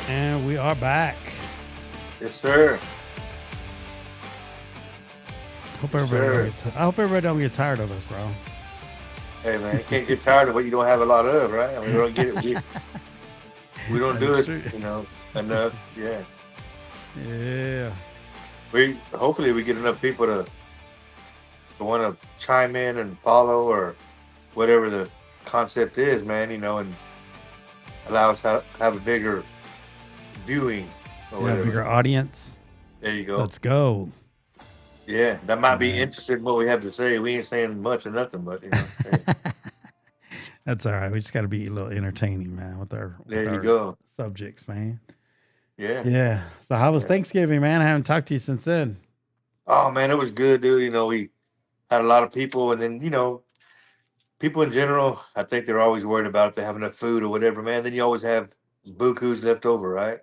And we are back. Yes, sir. Hope Yes, everybody don't sir. get I hope everybody don't get tired of us, bro. Hey, man, you can't get tired of what you don't have a lot of, right? I mean, we don't get it. We don't do That's it, true. enough. Yeah. Yeah. We hopefully we get enough people to want to chime in and follow or whatever the concept is, man. And allow us to have a bigger viewing or Yeah, bigger whatever. audience. There you go. Let's go. Yeah, that All might be right. interested in what we have to say. We ain't saying much or nothing, but hey, That's all right. We just got to be a little entertaining, man, with there you our go. subjects, man. Yeah, Yeah. So how was yeah. Thanksgiving, man? I haven't talked to you since then. Oh man, it was good, dude. We had a lot of people, and then people in general. I think they're always worried about if they have enough food or whatever, man. Then you always have buku's left over, right?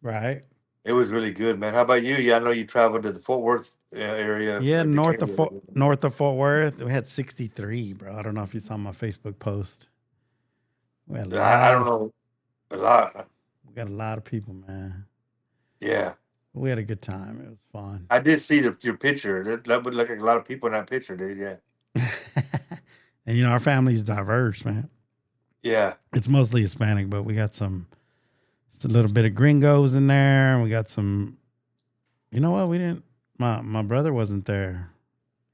Right. It was really good, man. How about you? Yeah, I know you traveled to the Fort Worth area, Yeah, like Decatur. North of Fort Worth, we had 63, bro. I don't know if you saw my Facebook post. We had a I lot don't of know a lot. we got a lot of people, man. Yeah, We had a good time. It was fun. I did see your picture. That would look like a lot of people in that picture, dude. Yeah, And our family's diverse, man. yeah. It's mostly Hispanic, but we got it's a little bit of gringos in there. And we got some, you know what? We didn't, my brother wasn't there.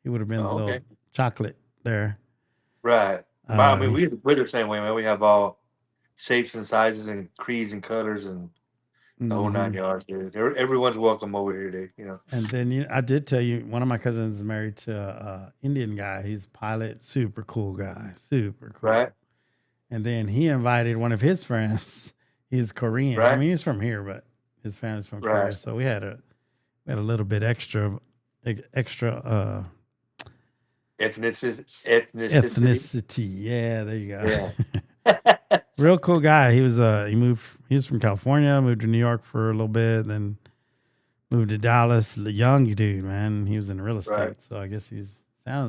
He would have been the Oh, little okay, chocolate there. right. I mean, Uh, we're the same way, man. We have all shapes and sizes and creeds and colors and the whole nine mhm. yards, dude. Everyone's welcome over here, dude. And then I did tell you, one of my cousins is married to a Indian guy. He's a pilot, super cool guy, super Right, cool. And then he invited one of his friends. He's Korean. I right, mean, he's from here, but his family's from right. Korea. So we had a little bit extra Ethnicity. ethnicity. Yeah, there you go. Yeah. Real cool guy. He was from California, moved to New York for a little bit, then moved to Dallas. Young dude, man. He was in real Right. estate, so I guess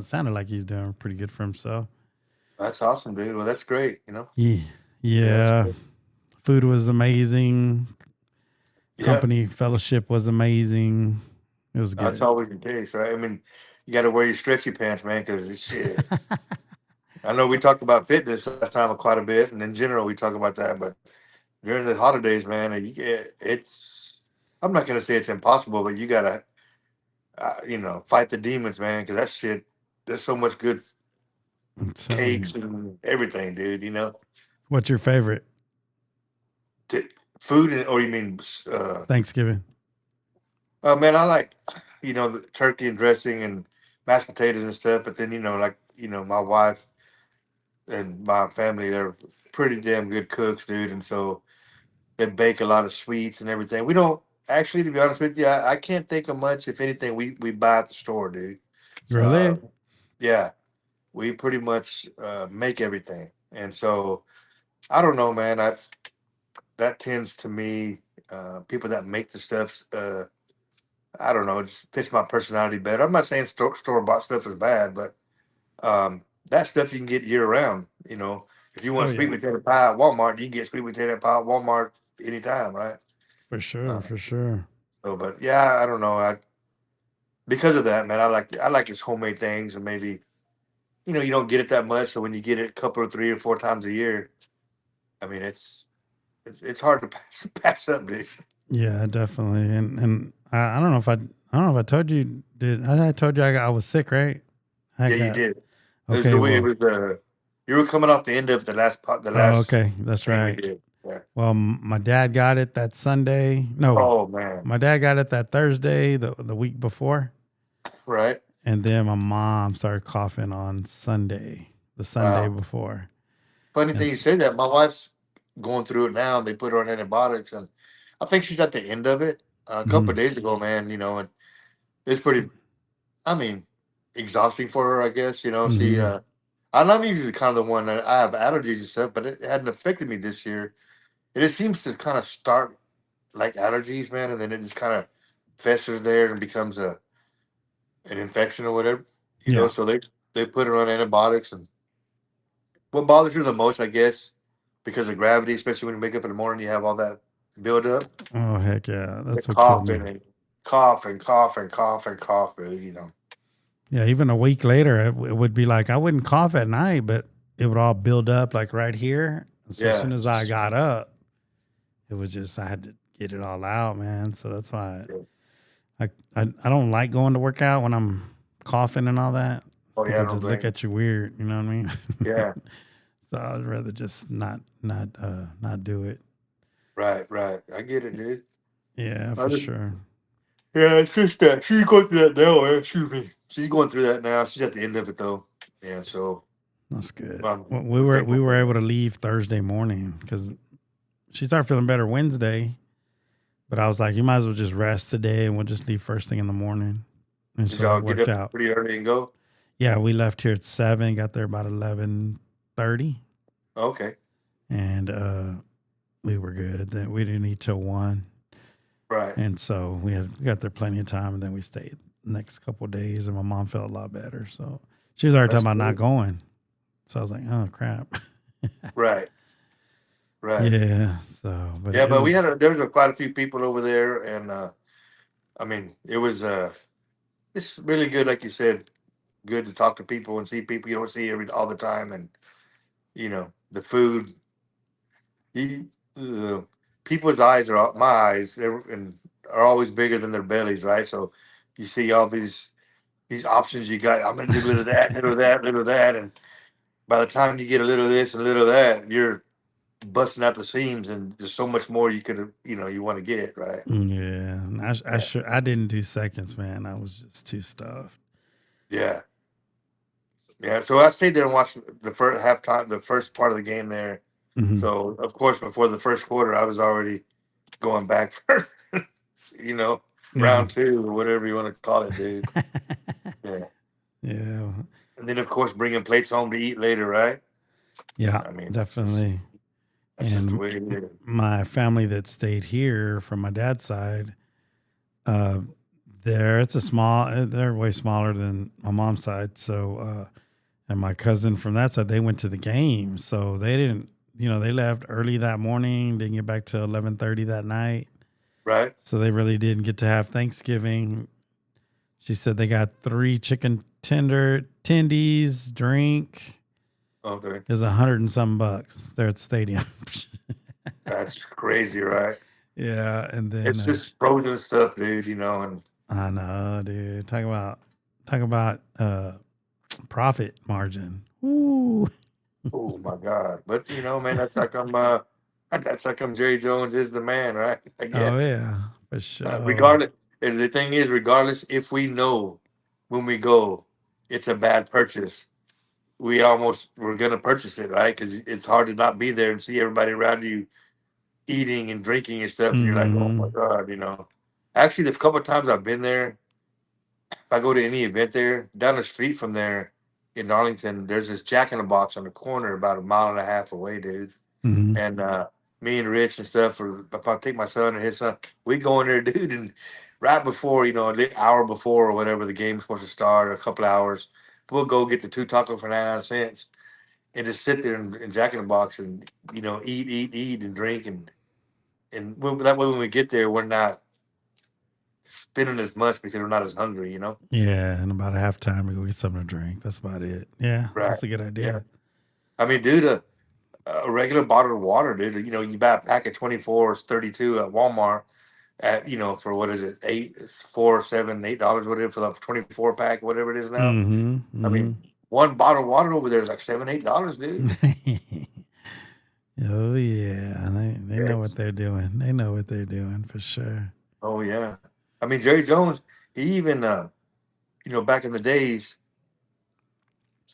sounded like he's doing pretty good for himself. That's awesome, dude. Well, that's great. Yeah, Yeah, that's yeah. great. Food was amazing. Yeah, Company fellowship was amazing. It was that's good. always the case, right? I mean, you got to wear your stretchy pants, man, because shit. I know we talked about fitness last time quite a bit, and in general we talk about that, but during the holidays, man, it's. I'm not gonna say it's impossible, but you gotta, fight the demons, man, because that shit. There's so much good I'm telling you. cakes and everything, dude. What's your favorite T- food, or you mean, Thanksgiving? man, I like, the turkey and dressing and mashed potatoes and stuff. But then, my wife and my family, they're pretty damn good cooks, dude. And so they bake a lot of sweets and everything. We don't actually, to be honest with you, I can't think of much. If anything, we buy at the store, dude. Uh, Really? yeah, we pretty much make everything. And so I don't know, man. That tends to me, people that make the stuff. I don't know, it just fits my personality better. I'm not saying store bought stuff is bad, but that stuff you can get year round. If you Oh want sweet yeah, potato pie at Walmart, you can get sweet potato pie at Walmart anytime, right? for sure, Uh, for sure. but yeah, I don't know. Because of that, man, I like his homemade things, and maybe you don't get it that much. So when you get it a couple or 3 or 4 times a year, I mean, it's hard to pass up, dude. Yeah, definitely. And I don't know if I told you did I told you I was sick, right? I Yeah, you got did. It was okay. the way it Well, was. You were coming off the end of the last the oh, last okay, that's thing we right. did. Yeah. Well, my dad got it that Sunday. No, Oh man. my dad got it that Thursday, the week before, Right. and then my mom started coughing on Sunday, the Sunday Wow. before, Funny and thing you say that. My wife's going through it now. They put her on antibiotics, and I think she's at the end of it. A couple of mhm, days ago, man. And it's pretty. I mean, exhausting for her. I guess. She. mhm. I'm usually kind of the one that I have allergies and stuff, but it hadn't affected me this year. It just seems to kind of start like allergies, man, and then it just kind of festers there and becomes an infection or whatever, you know. Yeah. So they put her on antibiotics. And what bothers you the most, I guess, because of gravity, especially when you wake up in the morning, you have all that build up, Oh heck yeah, the that's what killed me. coughing and cough and cough and cough and cough, dude, you know. Yeah, even a week later, it would be like I wouldn't cough at night, but it would all build up like right here. So as Yeah. soon as I got up, it was just I had to get it all out, man. So that's why Yeah. I don't like going to work out when I'm coughing and all that. Oh yeah, I People don't just look blame you. at you weird, you know what I mean? Yeah. So I'd rather just not do it. Right, right. I get it, dude. Yeah, I for just, sure. yeah, it's just that she's going through that now. Excuse me. She's going through that now. She's at the end of it though. Yeah, so That's good. Well, we we're were thankful we were for able that. to leave Thursday morning because she started feeling better Wednesday. But I was like, you might as well just rest today, and we'll just leave first thing in the morning. And Did so it y'all get worked up out. pretty early and go? Yeah, we left here at 7, got there about 11:30, Okay. and we were good. Then we didn't eat till 1, Right. and so we got there plenty of time. And then we stayed the next couple of days, and my mom felt a lot better. So she was already That's talking about not good. going. So I was like, oh crap. Right. Right. Yeah. So, but Yeah, it but was. there was quite a few people over there, and I mean, it was it's really good, like you said, good to talk to people and see people you don't see every all the time, and you know the food. You, people's eyes my eyes, and are always bigger than their bellies, right? So you see all these options you got. I'm gonna do a little of that, little of that, little of that, and by the time you get a little of this and a little of that, you're busting out the seams, and there's so much more you could, you want to get, right? Yeah, Yeah, I didn't do seconds, man. I was just too stuffed. yeah, yeah. So I stayed there and watched the first halftime, the first part of the game there. Hmm. So of course, before the first quarter, I was already going back for, you know, Yeah. round two or whatever you want to call it, dude. Yeah, Yeah. and then of course bringing plates home to eat later, right? Yeah, I mean, definitely. that's just the And way it is. my family that stayed here from my dad's side, uh, it's a small, they're way smaller than my mom's side. So, and my cousin from that side, they went to the game. So they didn't, they left early that morning, didn't get back till 11:30 that night. Right? So they really didn't get to have Thanksgiving. She said they got 3 chicken tendies, drink. Okay, It was 100 and some bucks there at the stadium. that's crazy, right? Yeah, and then It's just frozen stuff, dude. And I know, dude. Talk about profit margin. Ooh. oh my god! But man, that's how come Jerry Jones is the man, right? I Oh guess. yeah, for sure. Regardless, and the thing is, regardless, if we know when we go, it's a bad purchase. We're gonna purchase it, right? Because it's hard to not be there and see everybody around you eating and drinking and stuff, and you're like, oh my Mm-hmm. god. Actually, the couple of times I've been there, if I go to any event there, down the street from there in Arlington, there's this Jack in the Box on the corner about a mile and a half away, dude. Mm-hmm. And me and Rich and stuff, or if I take my son or his son, we go in there, dude, and right before, the hour before or whatever the game's supposed to start, or a couple of hours, we'll go get the 2 tacos for 99 cents and just sit there in Jack in the Box and eat and drink that way when we get there, we're not spending as much because we're not as hungry. Yeah, and about halftime we go get something to drink. That's about it. Yeah, Right. that's a good Yeah. idea. I mean, dude, a regular bottle of water, dude. You buy a pack of 24 is 32 at Walmart at for what is it, it's 4, 7, $8, whatever for the 24 pack, whatever it is now. Mm-hmm. I Mm-hmm. mean, one bottle of water over there is like $7, $8, dude. Oh yeah, they know what Yes. they're doing. They know what they're doing for sure. Oh yeah. I mean, Jerry Jones, he even back in the days,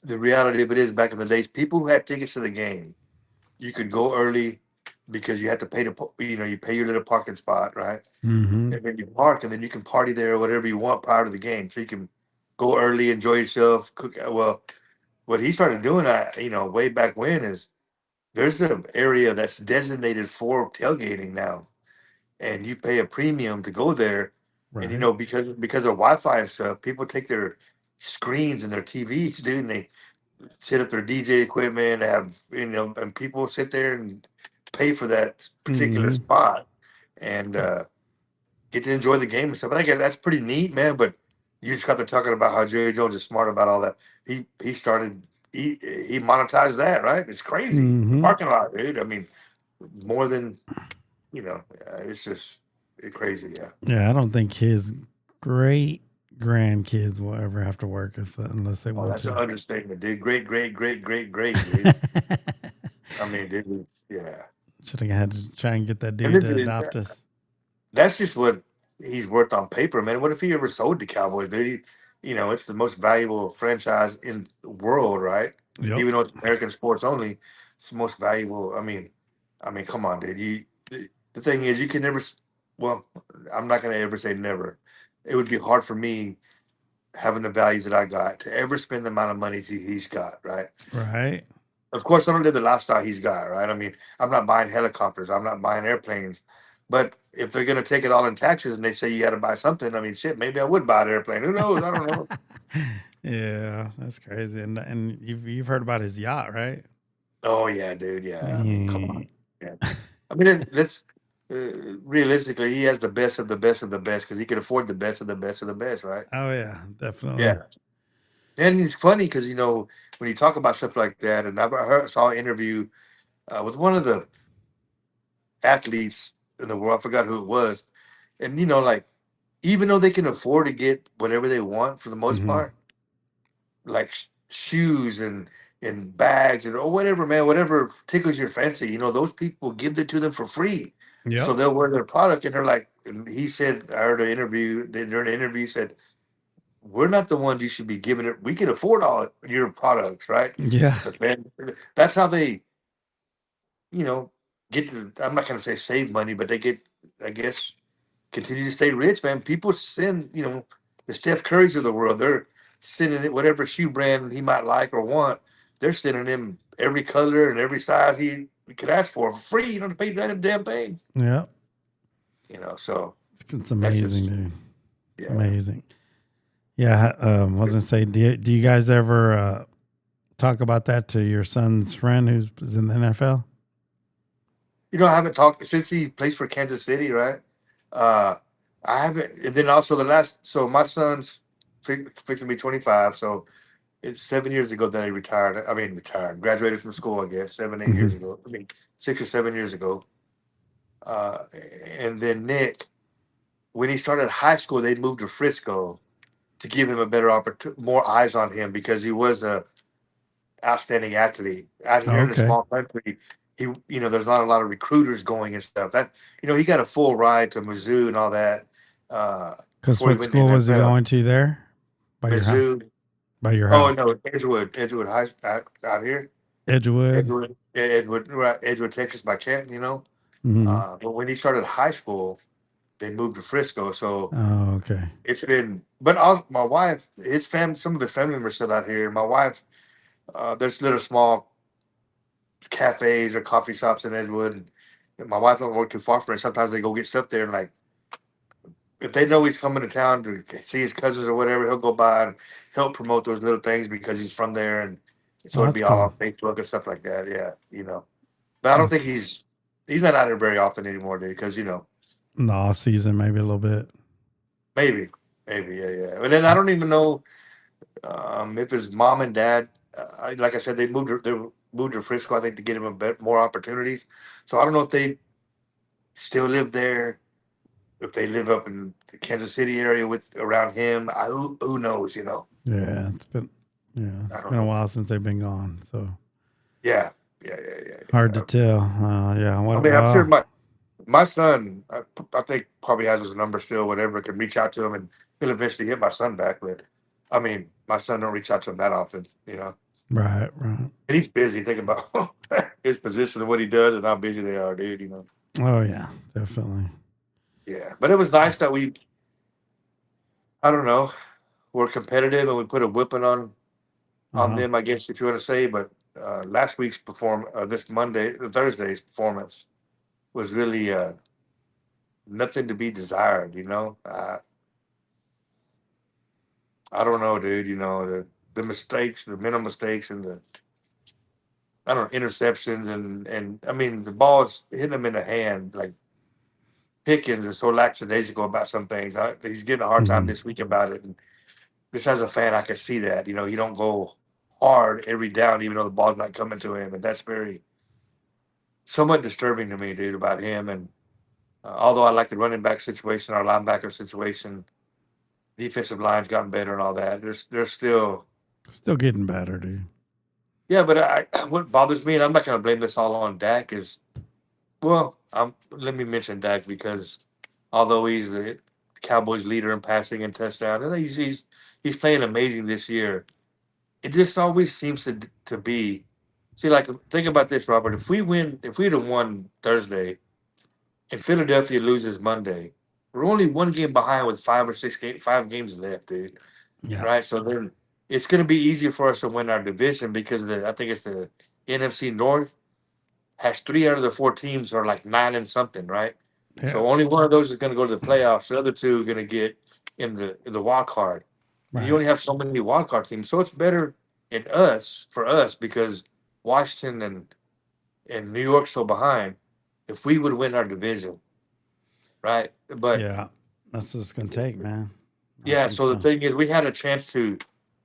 the reality of it is back in the days, people who had tickets to the game, you could go early because you had to pay you pay your little parking spot, right? Mm-hmm. And then you park, and then you can party there or whatever you want prior to the game. So you can go early, enjoy yourself, cook. Well, what he started doing, way back when, is there's an area that's designated for tailgating now, and you pay a premium to go there. And Right. because of Wi-Fi and stuff, people take their screens and their TVs, dude, and they set up their DJ equipment. They have and people sit there and pay for that particular Mm-hmm. spot and get to enjoy the game and stuff. But I guess that's pretty neat, man. But you just got to talking about how Jerry Jones is smart about all that. He started he monetized that, right? It's crazy. The Mm-hmm. parking lot, dude. I mean, more than it's just crazy. Yeah. Yeah, I don't think his great grandkids will ever have to work unless they Oh, want that's an to. understatement, dude. Great, great, great, great, great, dude. I mean, dude, yeah. Should have had to try and get that And dude to adopt us. that's just what he's worth on paper, man. What if he ever sold the Cowboys, dude? It's the most valuable franchise in the world, right? Yep. Even though it's American sports only, it's the most valuable. I mean, come on, dude. The thing is, you can never. Well, I'm not gonna ever say never. It would be hard for me having the values that I got to ever spend the amount of money he's got, right? Right. Of course, I don't live the lifestyle he's got, right? I mean, I'm not buying helicopters, I'm not buying airplanes, but if they're gonna take it all in taxes and they say you got to buy something, I mean, shit, maybe I would buy an airplane. Who knows? I don't know. Yeah, that's crazy. And you've heard about his yacht, right? Oh yeah, dude. Yeah, I mean, come on. Yeah. Yeah, I mean, let's realistically, he has the best of the best of the best because he can afford the best of the best of the best, right? Oh yeah, definitely. Yeah, and it's funny because when you talk about stuff like that, and saw an interview with one of the athletes in the world. I forgot who it was, and like even though they can afford to get whatever they want for the most Hmm. part, like shoes and bags and or whatever, man, whatever tickles your fancy, those people give it to them for free, so Yep. they'll wear their product. And they're like, and he said, I heard an interview during the interview, he said, "We're not the ones you should be giving it. We can afford all your products, right?" Yeah. But man, that's how they you know, get to, I'm not going to say save money, but they get, I guess, continue to stay rich, man. People send, the Steph Currys of the world, they're sending it whatever shoe brand he might like or want. They're sending him every color and every size he could ask for free. You don't have to pay that damn thing, Yep. so It's that's amazing, just, dude. It's yeah. amazing. Yeah. I was gonna say, do you guys ever talk about that to your son's friend who's in the NFL? I haven't talked since he plays for Kansas City, right? Uh, I haven't, and then also so my son's fixing to be 25, so it's 7 years ago that he retired. I mean, graduated from school, I guess, 7, 8 years Hmm. ago. I mean, 6 or 7 years ago. Uh, and then Nick, when he started high school, they moved to Frisco to give him a better opportunity, more eyes on him because he was a outstanding athlete. Out here in a Okay. small country, there's not a lot of recruiters going and stuff. He got a full ride to Mizzou and all that Because before he what went to the school was he NFL. going to there? By your house? Mizzou. By your Oh house? no, Edgewood High out here. Edgewood. Edgewood, yeah, Edgewood, right, Edgewood, Texas by Canton. Hmm. But when he started high school, they moved to Frisco. So Oh, okay. it's been, but my wife, his family, some of his family members still out here. My wife, there's little small cafes or coffee shops in Edgewood. And my wife don't work too far from it. Sometimes they go get stuff there, and like if they know he's coming to town to see his cousins or whatever, he'll go by and help promote those little things because he's from there, and Oh, so it'd that's be all cool. on Facebook and stuff like that. Yeah, but I don't think That's he's not out there very often anymore, dude. Because in the off season, maybe a little bit. maybe, yeah, yeah. But then I don't even know if his mom and dad, like I said, they moved to Frisco. I think to get him a bit more opportunities. So I don't know if they still live there, if they live up in the Kansas City area with around him. Who knows? Yeah, I it's don't been a know. while since they've been gone, so Yeah, yeah, yeah, yeah, hard to yeah. tell. Yeah, I what? mean, I'm sure Well, my son, I think probably has his number still. Whatever, can reach out to him, and he'll eventually get my son back. But I mean, my son don't reach out to him that often. right, right. And he's busy. Think about his position and what he does and how busy they are, dude. Oh yeah, definitely. Yeah. But it was nice that I don't know, we're competitive and we put a whipping Uh on huh. them, I guess if you want to say. But last week's this Thursday's performance was really nothing to be desired. I don't know, dude. The mistakes, the mental mistakes, and the I don't know interceptions, and I mean the ball's hitting him in the hand. Like Pickens is so lackadaisical about some things. He's getting a hard time Hmm. this week about it. And just as a fan, I can see that. He don't go hard every down, even though the ball's not coming to him, and that's very somewhat disturbing to me, dude, about him. And although I like the running back situation, our linebacker situation, defensive line's gotten better and all that. There's still, Still getting better, dude. yeah. But what bothers me, and I'm not going to blame this all on Dak, is well, let me mention Dak because although he's the Cowboys leader in passing and touchdown, and he's playing amazing this year. It just always seems to be. See, like think about this, Robert. If we'd have won Thursday and Philadelphia loses Monday, we're only one game behind with 5 games left, dude. Yeah. Right? So then it's going to be easier for us to win our division because I think it's the NFC North has 3 out of the 4 teams are like 9 and something, right? Yeah. So only one of those is going to go to the playoffs. The other two are going to get in the wild card. And you Right. only have so many wild card teams, so it's better for us because Washington and New York's so behind. If we would win our division, right? But Yeah. That's what it's gonna take, man. I yeah, think so the so. thing is, we had a chance to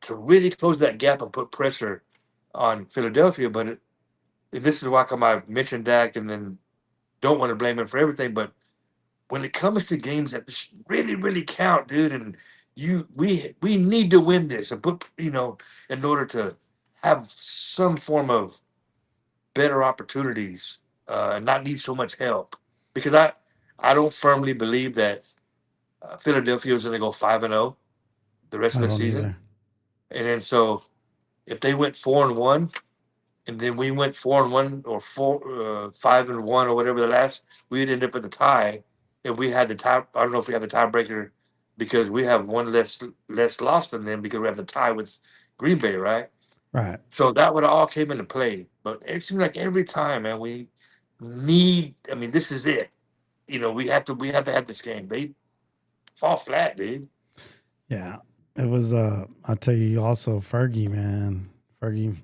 really close that gap and put pressure on Philadelphia. But this is why come I mentioned Dak and then don't want to blame him for everything. But when it comes to games that really, really count, dude, and we need to win this and put in order to have some form of better opportunities and not need so much help because I don't firmly believe that Philadelphia is going to go 5-0 the rest I of the don't season, either. and then so if they went 4-1 and then we went 4-1 or 5-1 or whatever the last, we'd end up with the tie. If we had the tie, I don't know if we have the tiebreaker because we have one less loss than them because we have the tie with Green Bay, right? Right. So that would all came into play. But it seems like every time, man, we need. I mean, this is it. We have to have this game. They fall flat, dude. Yeah. It was I'll tell you also Fergie, man. Fergie,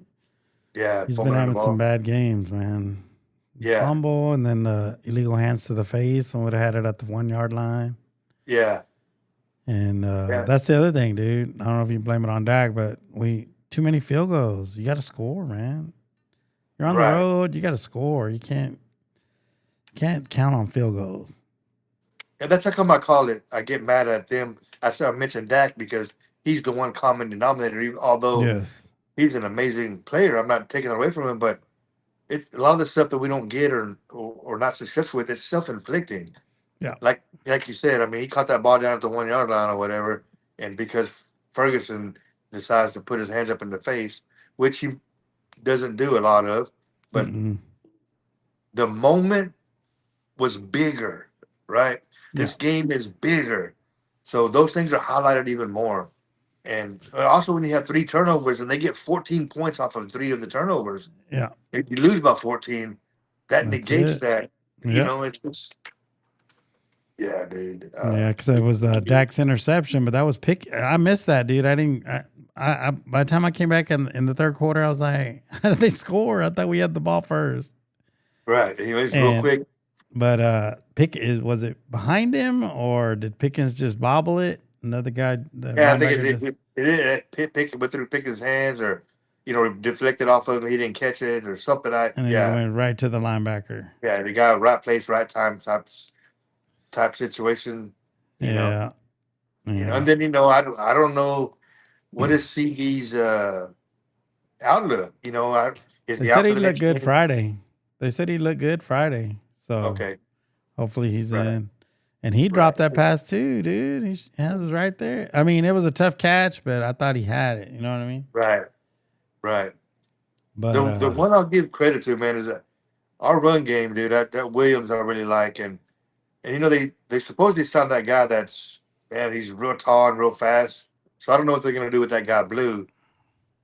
Yeah, he's been fumbling the having some ball. bad games, man. Yeah, Fumble and then the illegal hands to the face and would have had it at the 1 yard line. yeah, And yeah. that's the other thing, dude. I don't know if you blame it on Dak, but we too many field goals. You got to score, man. You're on the Right. road. You got to score. You can't count on field goals. And that's how come I call it. I get mad at them. I said I mentioned Dak because he's the one common denominator. Although Yes. he's an amazing player, I'm not taking it away from him. But a lot of the stuff that we don't get or not successful with, it's self inflicting. Yeah. Like you said, I mean, he caught that ball down at the 1 yard line or whatever, and because Ferguson decides to put his hands up in the face, which he doesn't do a lot of, but Mm-mm. the moment was bigger, right? Yeah. This game is bigger. So those things are highlighted even more. And also, when you have 3 turnovers and they get 14 points off of 3 of the turnovers, Yeah. if you lose by 14, that That's negates it. that. Yeah. It's just, yeah, dude. Yeah. Because it was Dak's interception, but that was pick. I missed that, dude. I didn't. By the time I came back in the third quarter, I was like, how did they score? I thought we had the ball first. Right. Anyways, real And quick. but was it behind him or did Pickens just bobble it? Another guy, the Yeah, I think linebacker, just it did pick went through pick his hands or deflected off of him. He didn't catch it or something. and then just Yeah, went right to the linebacker. yeah. The guy right place, right time type situation. You know, Yeah, and yeah. then I don't know what is CB's outlook. Is They he said out he for the looked next good game? Friday. They said he looked good Friday. So Okay, hopefully he's right, in. And he right, dropped that pass too, dude. It was right there. I mean, it was a tough catch, but I thought he had it. You know what I mean? right, right. But The one I'll give credit to, man, is that our run game, dude. That Williams I really like, and they supposedly signed that guy that's man, he's real tall and real fast. So I don't know what they're gonna do with that guy Blue.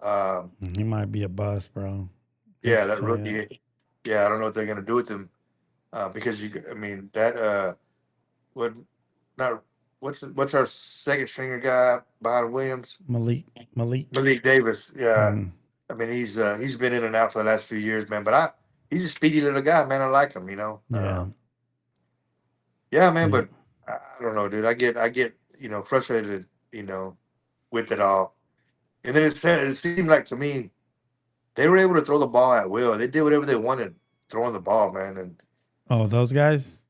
Um, he might be a bust, bro. Hate yeah, to that tell you. rookie. Yeah, I don't know what they're gonna do with him because I mean that. what not what's our second stringer guy behind Williams? Malik. Malik. Malik Davis. Yeah, Mhm. I mean he's been in and out for the last few years, man. But he's a speedy little guy, man. I like him. Yeah. Yeah, man. Yeah. But I don't know, dude. I get frustrated, with it all. And then it seemed like to me they were able to throw the ball at will. They did whatever they wanted throwing the ball, man. And Oh, those guys?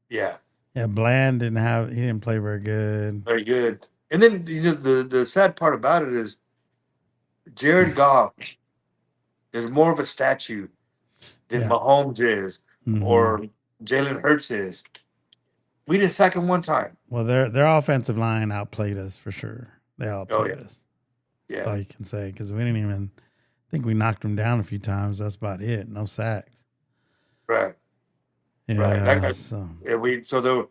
yeah, Yeah, Bland he didn't play very good. very good. And then the sad part about it is Jared Goff is more of a statue than Yeah. Mahomes is Hmm. or Jalen Hurts is. We didn't sack him one time. Well, their offensive line outplayed us for sure. They Oh outplayed yeah, us. That's yeah, all you can say because we didn't even think we knocked them down a few times. That's about it. No sacks. right, right. Yeah. So Yeah,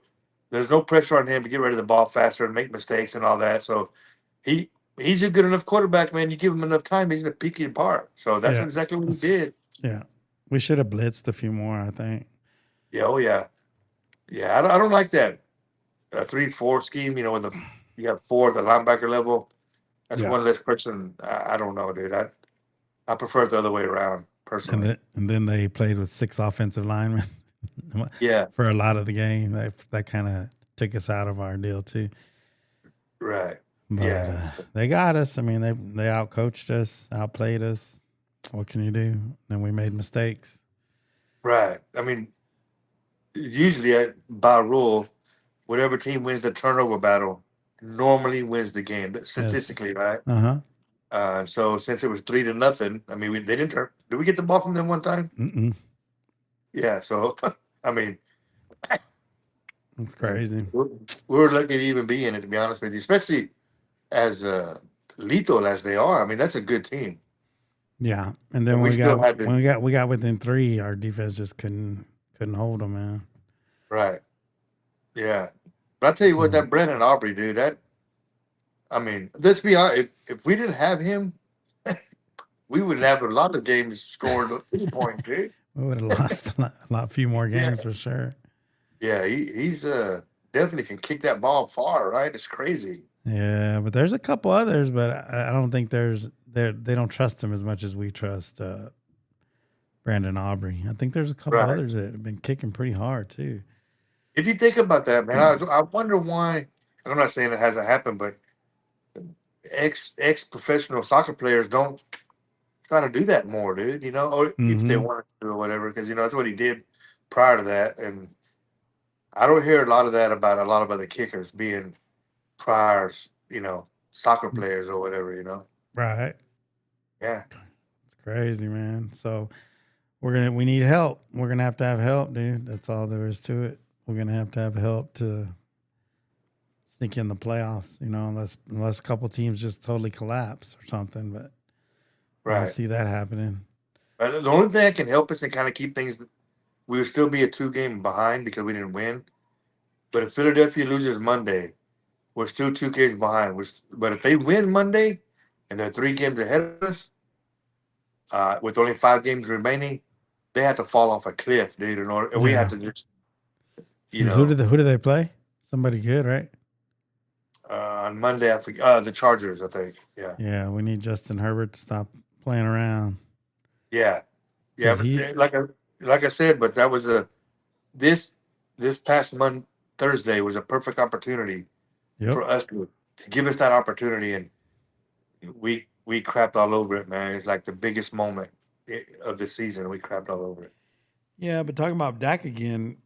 there's no pressure on him to get rid of the ball faster and make mistakes and all that. So he he's a good enough quarterback, man. You give him enough time, he's gonna pick you apart. So that's yeah, exactly what he that's, did. yeah. We should have blitzed a few more. I think. Yeah, oh yeah, yeah. I don't like that 3-4 scheme. With you got four at the linebacker level. That's Yeah. one less person. I don't know, dude. I prefer it the other way around personally. And then they played with 6 offensive linemen Yeah, for a lot of the game. That kind of took us out of our deal too. right. But Yeah, they got us. I mean, they outcoached us, outplayed us. What can you do? Then we made mistakes. right. I mean, usually by rule, whatever team wins the turnover battle normally wins the game Yes. statistically, right? Uh huh. So since it was 3-0, I mean, they didn't turn. Did we get the ball from them one time? Mm-mm. Yeah. So I mean, It's and crazy. we're lucky to even be in it, to be honest with you, especially as lethal as they are. I mean, that's a good team, Yeah. And and then we still had to. when we got within 3, our defense just couldn't hold them, man. Right. Yeah. But I tell you what, So that Brandon Aubrey dude, I mean, let's be honest. If we didn't have him, we would have a lot of games scored at any point, dude. we would have lost few more Yeah. games for sure. Yeah. He's definitely can kick that ball far. Right. It's crazy. Yeah, but there's a couple others, but I don't think they don't trust him as much as we trust Brandon Aubrey. I think there's a couple Right. others that have been kicking pretty hard too. If you think about that, man, I wonder why. I'm not saying it hasn't happened, but ex professional soccer players don't try to do that more, dude. Or if they Mm-hmm. wanted to or whatever, because that's what he did prior to that. And I don't hear a lot of that about a lot of other kickers being prior, soccer players or whatever. Right. Yeah, It's crazy, man. So we need help. We're gonna have to have help, dude. That's all there is to it. We're gonna have to have help to sneak in the playoffs, unless a couple teams just totally collapse or something. But I don't right. see that happening. The only thing that can help us and kind of keep things, we would still be a 2-game behind because we didn't win. But if Philadelphia loses Monday, we're still 2 games behind. But if they win Monday and they're 3 games ahead of us, with only 5 games remaining, they had to fall off a cliff, dude. And we had Yeah. to just, you Because know, who do they play? Somebody good, right? on Monday, I think, the Chargers, I think. Yeah. Yeah, we need Justin Herbert to stop playing around Yeah. Yeah. because But like I said, but that was this, this past month, Thursday was a perfect opportunity yep, for us to give us that opportunity. And we crapped all over it, man. It's like the biggest moment of the season. We crapped all over it. yeah. But talking about Dak again,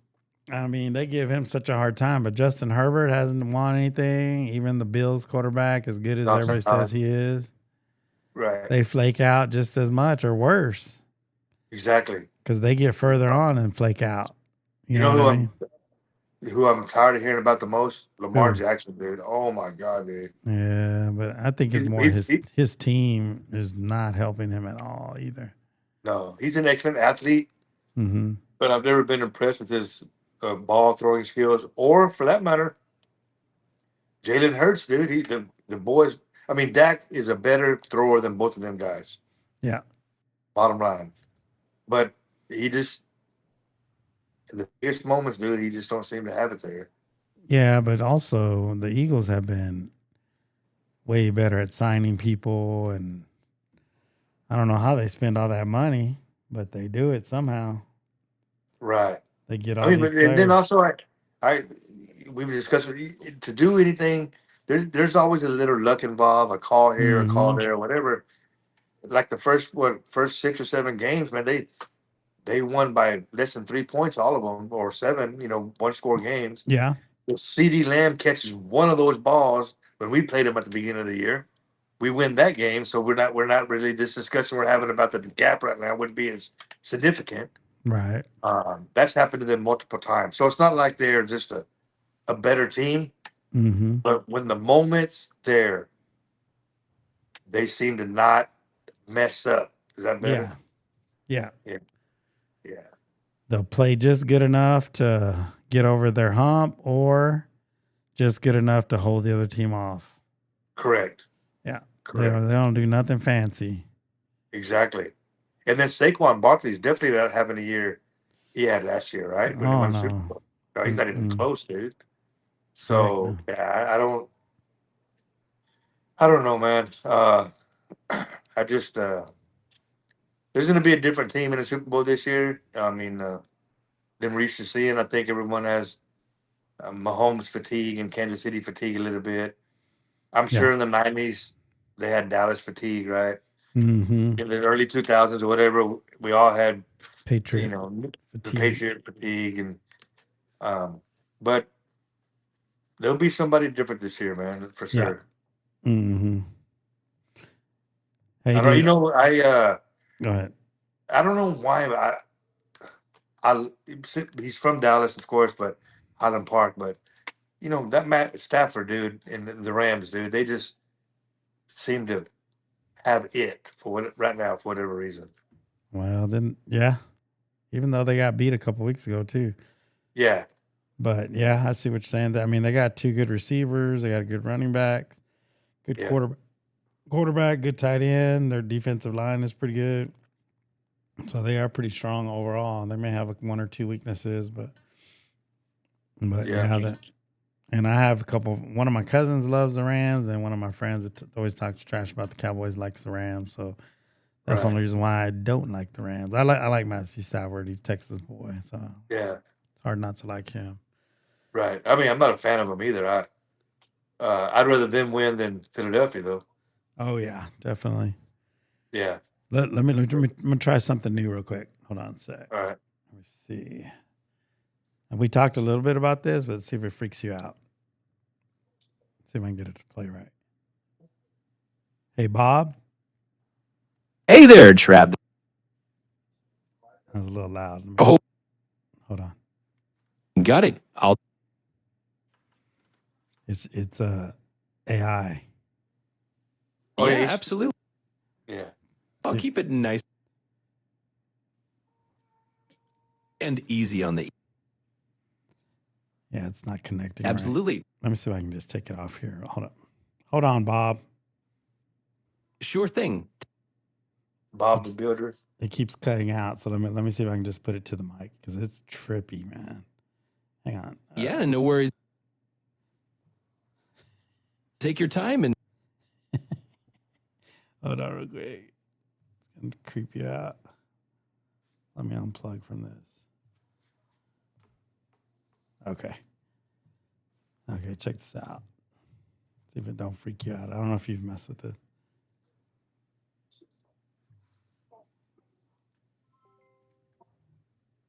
I mean they give him such a hard time, but Justin Herbert hasn't won anything. Even the Bills quarterback, as good as No, everybody says he is, right. they flake out just as much or worse Exactly. because they get further on and flake out. You You know know what I mean? who I'm tired of hearing about the most? Lamar Who? Jackson, dude. Oh my god, dude. Yeah, but I think it's more He's his team is not helping him at all either. no, he's an excellent athlete, Mm-hmm. but I've never been impressed with his ball throwing skills, or for that matter, Jalen Hurts, dude. The boys. I mean, Dak is a better thrower than both of them guys. Yeah. Bottom line, but he just in the biggest moments, dude. He just don't seem to have it there. Yeah, but also the Eagles have been way better at signing people, and I don't know how they spend all that money, but they do it somehow. Right. They get I all mean, these but and then players. also I we were discussing to do anything. There's always a little luck involved, a call here, a call Mm-hmm. there, whatever. Like the first 6 or 7 games, man, they won by less than 3 points, all of them, or seven, one score games. Yeah. If CD Lamb catches one of those balls when we played him at the beginning of the year, we win that game. So we're not really, this discussion we're having about the gap right now wouldn't be as significant. Right. That's happened to them multiple times. So it's not like they're just a better team, Mm-hmm. but when the moment's there, they seem to not mess up. Is that better? Yeah. Yeah. Yeah. Yeah. They'll play just good enough to get over their hump or just good enough to hold the other team off. Correct. Yeah. They Correct. don't they don't do nothing fancy. Exactly. And then Saquon Barkley's definitely not having a year he had last year, right? When he Oh won the Super no. Bowl. No, he's not even Mm-mm. close, dude. Heck So no. yeah, I don't know, man. I just there's gonna be a different team in the Super Bowl this year. I mean, than we used to see, and I think everyone has Mahomes fatigue and Kansas City fatigue a little bit. I'm Yeah. sure in the '90s they had Dallas fatigue, right? Mm-hmm. In the early 2000s or whatever, we all had, you Patriot know, the fatigue. Patriot fatigue, and um, but there'll be somebody different this year, man, for Yeah. sure. Mm-hmm. Hey I don't, dude, go ahead. I don't know why I he's from Dallas, of course, but Highland Park, but that Matt Stafford dude and the Rams dude, they just seem to have it for what right now for whatever reason. Well then yeah. Even though they got beat a couple weeks ago too. Yeah, But yeah, I see what you're saying. I mean, they got two good receivers, they got a good running back, good yeah, quarterback, good tight end. Their defensive line is pretty good. So they are pretty strong overall. They may have like one or two weaknesses, but yeah. yeah, that and I have a couple. One of my cousins loves the Rams, and one of my friends that always talks trash about the Cowboys likes the Rams. So that's the Right. only reason why I don't like the Rams. I like Matthew Stafford. He's Texas boy, so Yeah. it's hard not to like him. Right. I mean, I'm not a fan of them either. I'd rather them win than Philadelphia, though. Oh yeah, definitely. Yeah. Let me try something new real quick. Hold on a sec. All right. Let me see. And we talked a little bit about this, but see if it freaks you out. See if I can get it to play right. Hey Bob, Hey there, Trav. that was a little loud. Oh, Hold on. got it. I'll It's AI. Oh yeah. yeah, absolutely. Yeah. I'll keep it nice and easy on the Yeah, it's not connecting right. absolutely. Let me see if I can just take it off here. Hold on, Bob. Sure thing. Bob the Builder. It keeps cutting out, so let me see if I can just put it to the mic because it's trippy, man. Hang on. Yeah, no worries. Take your time and Hold on real quick. It's gonna creep you out. Let me unplug from this. Okay. Okay, check this out. See if it don't freak you out. I don't know if you've messed with this.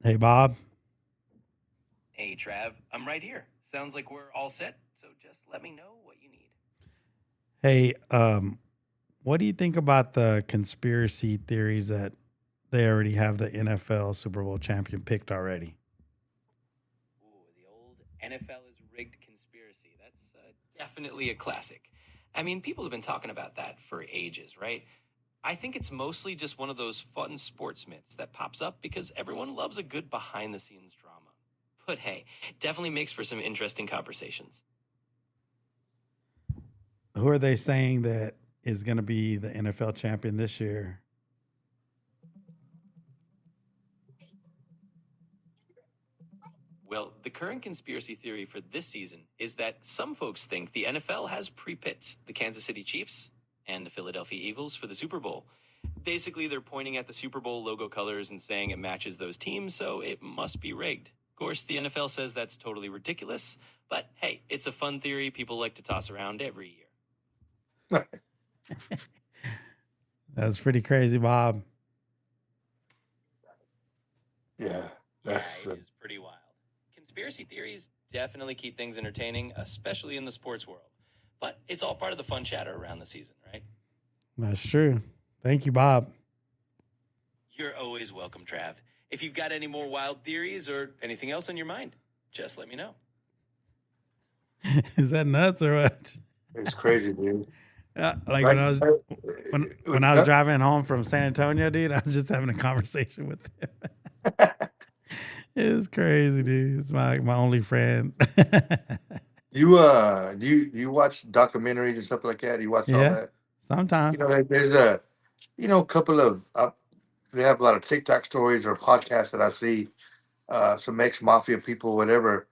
Hey, Bob. Hey, Trav, I'm right here. Sounds like we're all set, so just let me know what you need. Hey, what do you think about the conspiracy theories that they already have the NFL Super Bowl champion picked already? Ooh, the old NFL is rigged conspiracy. That's definitely a classic. I mean, people have been talking about that for ages, right? I think it's mostly just one of those fun sports myths that pops up because everyone loves a good behind the scenes drama. But hey, definitely makes for some interesting conversations. Who are they saying that is going to be the NFL champion this year? Well, the current conspiracy theory for this season is that some folks think the NFL has pre-picked the Kansas City Chiefs and the Philadelphia Eagles for the Super Bowl. Basically, they're pointing at the Super Bowl logo colors and saying it matches those teams, so it must be rigged. Of course, the NFL says that's totally ridiculous, but hey, it's a fun theory people like to toss around every year. That's pretty crazy, Bob. Yeah, that's Yeah, it is pretty wild. Conspiracy theories definitely keep things entertaining, especially in the sports world. But it's all part of the fun chatter around the season, right? That's true. Thank you, Bob. You're always welcome, Trav. If you've got any more wild theories or anything else on your mind, just let me know. Is that nuts or what? it's crazy, dude. Like when I was driving home from San Antonio, dude, I was just having a conversation with him. It was crazy, dude. It's my only friend. You do you watch documentaries and stuff like that? You watch all Yeah, that? sometimes. There's a couple of they have a lot of TikTok stories or podcasts that I see, some ex mafia people, whatever.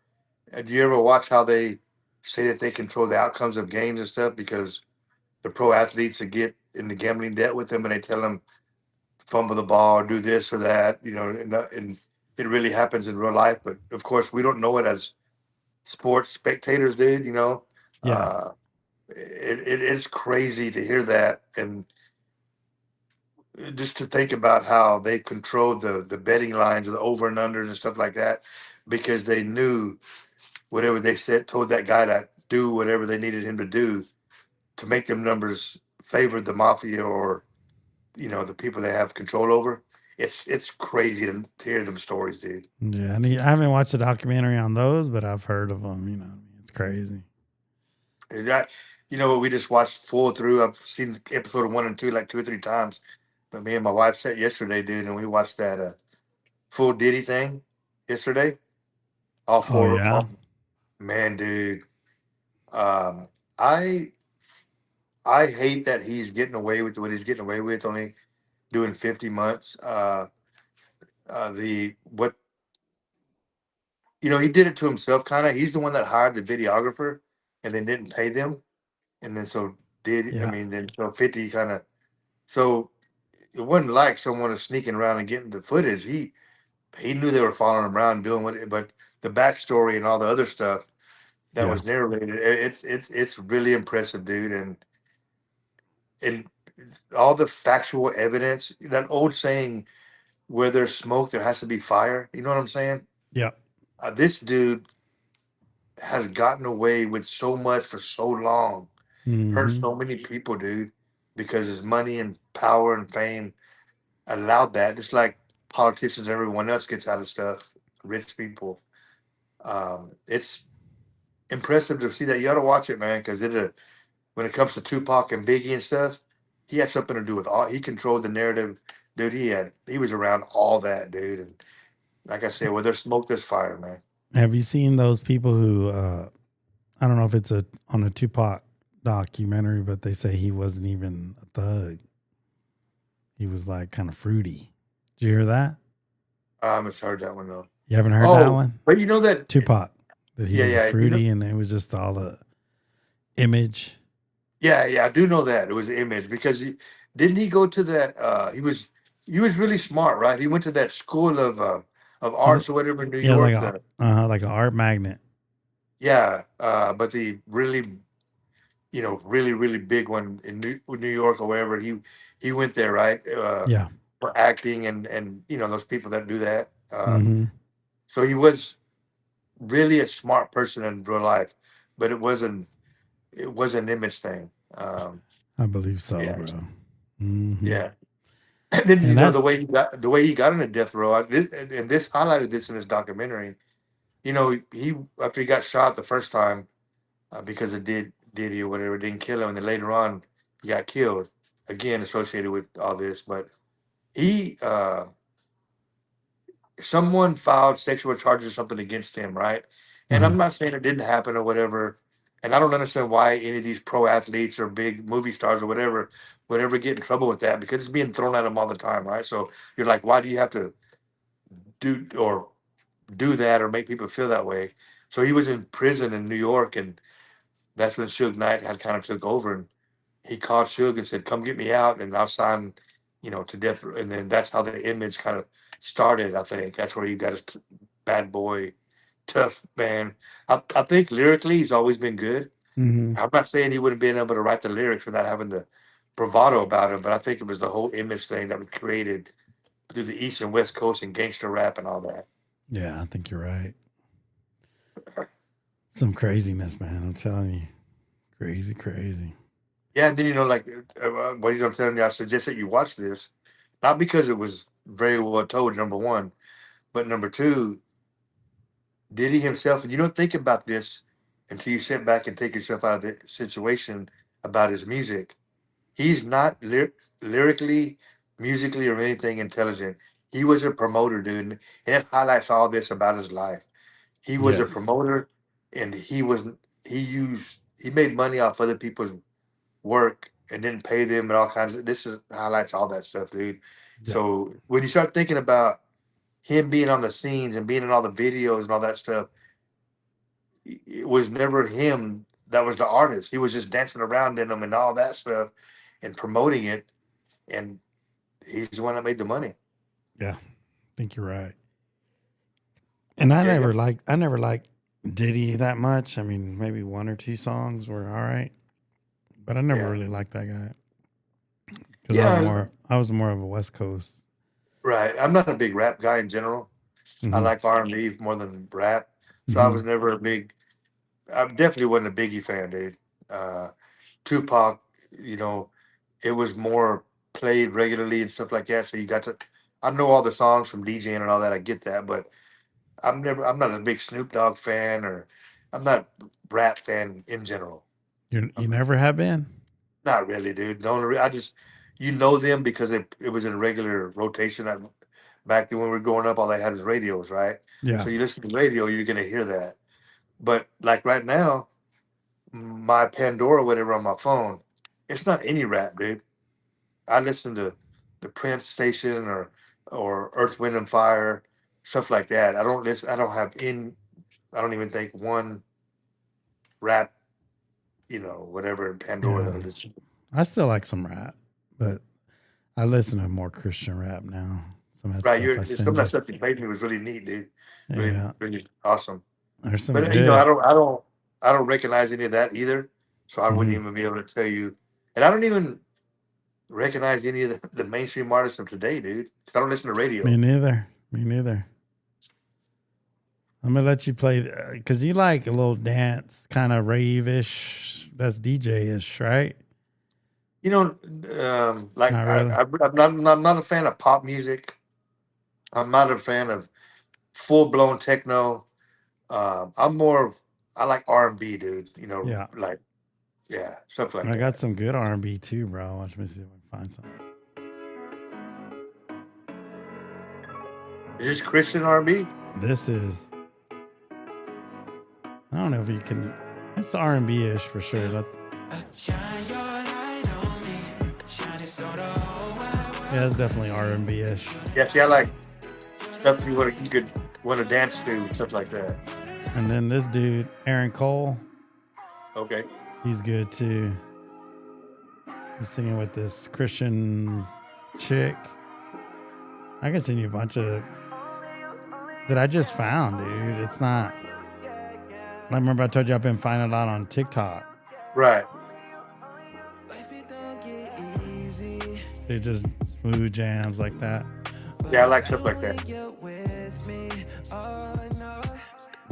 Do you ever watch how they say that they control the outcomes of games and stuff because the pro athletes that get into gambling debt with them and they tell them fumble the ball or do this or that, and it really happens in real life. But of course, we don't know it as sports spectators did. Yeah. It's crazy to hear that and just to think about how they controlled the betting lines or the over and unders and stuff like that because they knew whatever they said told that guy to do whatever they needed him to do to make them numbers favor the mafia or the people they have control over. It's crazy to hear them stories, dude. Yeah, and I haven't watched a documentary on those, but I've heard of them. It's crazy. And that, we just watched full through. I've seen episode 1 and 2 like 2 or 3 times. But me and my wife sat yesterday, dude, and we watched that full Diddy thing yesterday. All Oh four. yeah. Man, dude. Um, I I hate that he's getting away with what he's getting away with, only doing 50 months. The what he did it to himself, kind of. He's the one that hired the videographer, and then didn't pay them, and then so did I Yeah. mean then so 50 kind of so it wasn't like someone was sneaking around and getting the footage. He knew they were following him around doing but the backstory and all the other stuff that Yeah. was narrated, it's really impressive, dude, and all the factual evidence. That old saying, "Where there's smoke, there has to be fire." You know what I'm saying? Yeah. This dude has gotten away with so much for so long, hurt Mm-hmm. so many people, dude, because his money and power and fame allowed that. Just like politicians, everyone else gets out of stuff. Rich people. It's impressive to see that. You ought to watch it, man, because when it comes to Tupac and Biggie and stuff, he had something to do with all. He controlled the narrative, dude. He was around all that, dude. And like I said, where there's smoke, there's fire, man. Have you seen those people who I don't know if it's on a Tupac documentary, but they say he wasn't even a thug. He was like kind of fruity. Did you hear that? It's heard that one though. You haven't heard that one? But you know that Tupac, that he Yeah, was fruity and it was just all the image. Yeah, I do know that it was an image because didn't he go to that? He was really smart, right? He went to that school of arts or whatever in New Yeah, York. like an art magnet. But the really, really really big one in New York or wherever he went there, right? Yeah. For acting and those people that do that. Mm-hmm. So he was really a smart person in real life, but it was an image thing. I believe so, Yeah. bro. Mm-hmm. Yeah. And then And the way he got into death row, and this highlighted this in his documentary. He after he got shot the first time because it Diddy or whatever didn't kill him, and then later on he got killed again associated with all this. But he someone filed sexual charges or something against him, right? And I'm not saying it didn't happen or whatever. And I don't understand why any of these pro athletes or big movie stars or whatever would ever get in trouble with that because it's being thrown at them all the time, right? So you're like, why do you have to do or do that or make people feel that way. So he was in prison in New York, and that's when Suge Knight had kind of took over, and he called Suge and said, "Come get me out, and I'll sign, to death." And then that's how the image kind of started. I think that's where he got his bad boy, tough man. I think lyrically he's always been good. Hmm. I'm not saying he wouldn't been able to write the lyrics without having the bravado about him, but I think it was the whole image thing that was created through the East and West Coast and gangster rap and all that. Yeah, I think you're right. Some craziness, man. I'm telling you, crazy, crazy. Yeah, and then like what I'm telling you, I suggest that you watch this, not because it was very well told. Number one, but number two, Diddy himself, and you don't think about this until you sit back and take yourself out of the situation about his music. He's not lyrically, musically, or anything intelligent. He was a promoter, dude, and it highlights all this about his life. He was a Yes. promoter, and he made money off other people's work and didn't pay them and all kinds of. This is highlights all that stuff, dude. Yeah. So when you start thinking about him being on the scenes and being in all the videos and all that stuff, it was never him that was the artist. He was just dancing around in them and all that stuff and promoting it. And he's the one that made the money. Yeah. I think you're right. And Yeah. I never liked Diddy that much. I mean, maybe one or two songs were all right, but I never Yeah. really liked that guy because Yeah. I was more of a West Coast. Right. I'm not a big rap guy in general. I Hmm. like R&B more than rap. So I Hmm. was never I definitely wasn't a Biggie fan, dude. Tupac, you know, it was more played regularly and stuff like that. So I know all the songs from DJing and all that. I get that, but I'm not a big Snoop Dogg fan, or I'm not rap fan in general. You never have been? Not really, dude. The only I just them because it was in regular rotation. Back then when we were growing up, all they had was radios, right? Yeah. So you listen to the radio, you're gonna hear that. But like right now, my Pandora, whatever on my phone, it's not any rap, dude. I listen to the Prince station or Earth, Wind and Fire, stuff like that. I don't listen. I don't have in. I don't even think one rap, whatever in Pandora that I Yeah. listen to. I still like some rap, but I listen to more Christian rap now. Some of that Right, stuff I some of send that you. stuff you played me was really neat, dude. Really, Yeah. really awesome. There's some But good. I don't recognize any of that either. So I wouldn't Hmm. even be able to tell you. And I don't even recognize any of the mainstream artists of today, dude. 'Cause I don't listen to Me radio. neither. Me neither. I'm gonna let you play because you like a little dance, kind of rave-ish. That's DJ-ish, right? Like Not really. I'm not a fan of pop music. I'm not a fan of full blown techno. I'm more. I like R&B, dude. Yeah, Like stuff like I got that. some good R&B too, bro. Watch me see if I can find something. Is this Christian R&B? This is. I don't know if you can. It's R&B-ish for sure. Yeah, it's definitely R&B-ish. Yeah, see, I like stuff you could want to dance to, stuff like that. And then this dude, Aaron Cole, Okay. he's good too. He's singing with this Christian chick. I can send you a bunch of that I just found, dude. It's not. I remember I told you I've been finding a lot on TikTok. Right. So it's just smooth jams like that. Yeah, I like stuff like that.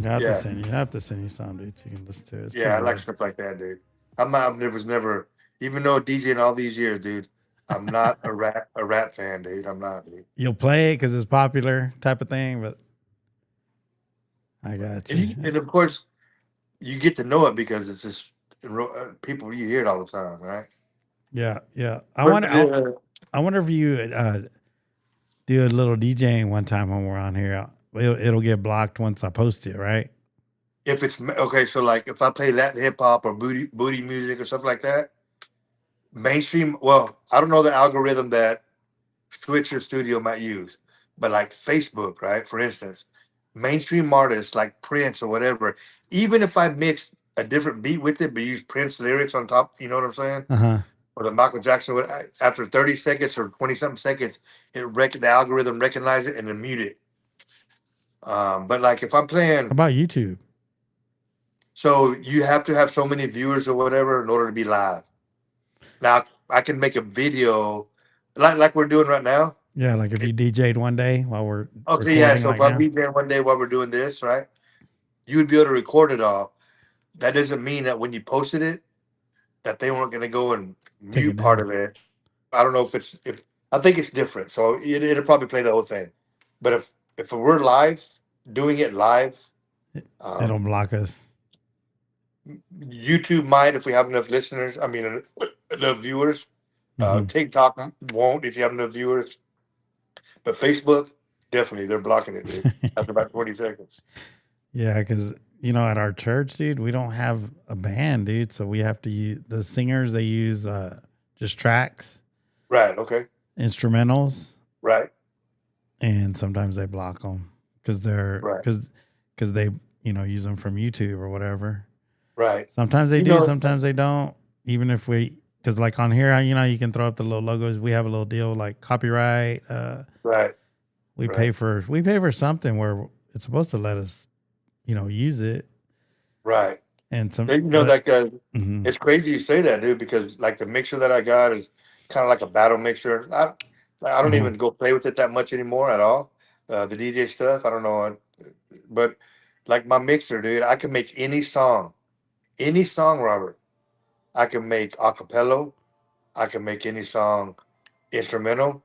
I have to send you some, dude. So you can listen to it. It's Yeah, I pretty like good. stuff like that, dude. Was never, even though DJing all these years, dude. I'm not a rap fan, dude. I'm not, dude. You'll play it because it's popular type of thing, but I got you. And of course, you get to know it because it's just people you hear it all the time, right? Yeah, yeah. But, I wonder if you do a little DJing one time when we're on here. It'll get blocked once I post it, right? if it's okay, so like if I play Latin hip hop or booty music or stuff like that, mainstream. Well, I don't know the algorithm that Switcher Studio might use, but like Facebook, right? For instance, mainstream artists like Prince or whatever, even if I mix a different beat with it, but use Prince lyrics on top, you know what I'm saying? Uh-huh. Or the Michael Jackson, after 30 seconds or 20 something seconds, the algorithm recognize it and then mute it. But like if I'm How playing, about YouTube? so you have to have so many viewers or whatever in order to be live. Now I can make a video like we're doing right now. Yeah, like if you DJ'd one day while we're Okay, yeah. recording So if like I'm now. DJing one day while we're doing this, right, you would be able to record it all. That doesn't mean that when you posted it, that they weren't going to go and Take mute it part down. of it. I don't know if I think it's different. So it'll probably play the whole thing. But if we're live, doing it live, They don't um, block us. YouTube might if we have enough listeners. I mean, enough viewers. Mhm. TikTok won't if you have enough viewers. But Facebook, definitely, they're blocking it, dude. After about 20 seconds. Yeah, because at our church, dude, we don't have a band, dude. So we have to use the singers. They use just tracks, Right. Okay. instrumentals, Right. and sometimes they block them because Right. they use them from YouTube or whatever. Right. Sometimes they You do, know. sometimes they don't. Even if because like on here, you can throw up the little logos. We have a little deal like copyright. Right. We Right. pay for something where it's supposed to let us, use it. Right. And some, And, like mhm. it's crazy you say that, dude, because like the mixer that I got is kind of like a battle mixer. I don't Uh-huh. even go play with it that much anymore at all. The DJ stuff, I don't know, but like my mixer, dude, I can make any song, Robert. I can make a cappella. I can make any song instrumental.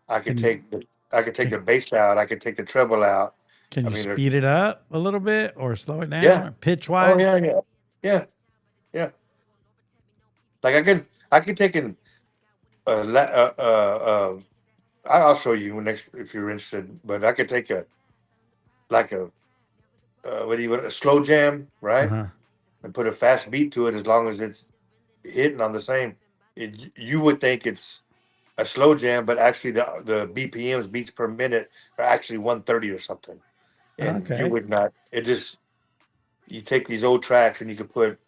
I could Can take can, the bass out. I could take the treble out. can I you mean, speed it up a little bit or slow it down yeah. or pitch Oh yeah, wise? yeah, yeah, yeah. Like I can take in uh, la- uh, uh, uh, I'll show you next if you're interested. But I could take a like a what do you want a slow jam, right? Uh-huh. And put a fast beat to it as long as it's hitting on the same. You would think it's a slow jam, but actually the BPMs beats per minute are actually 130 or something. And you Okay. would not. It just you take these old tracks and you could put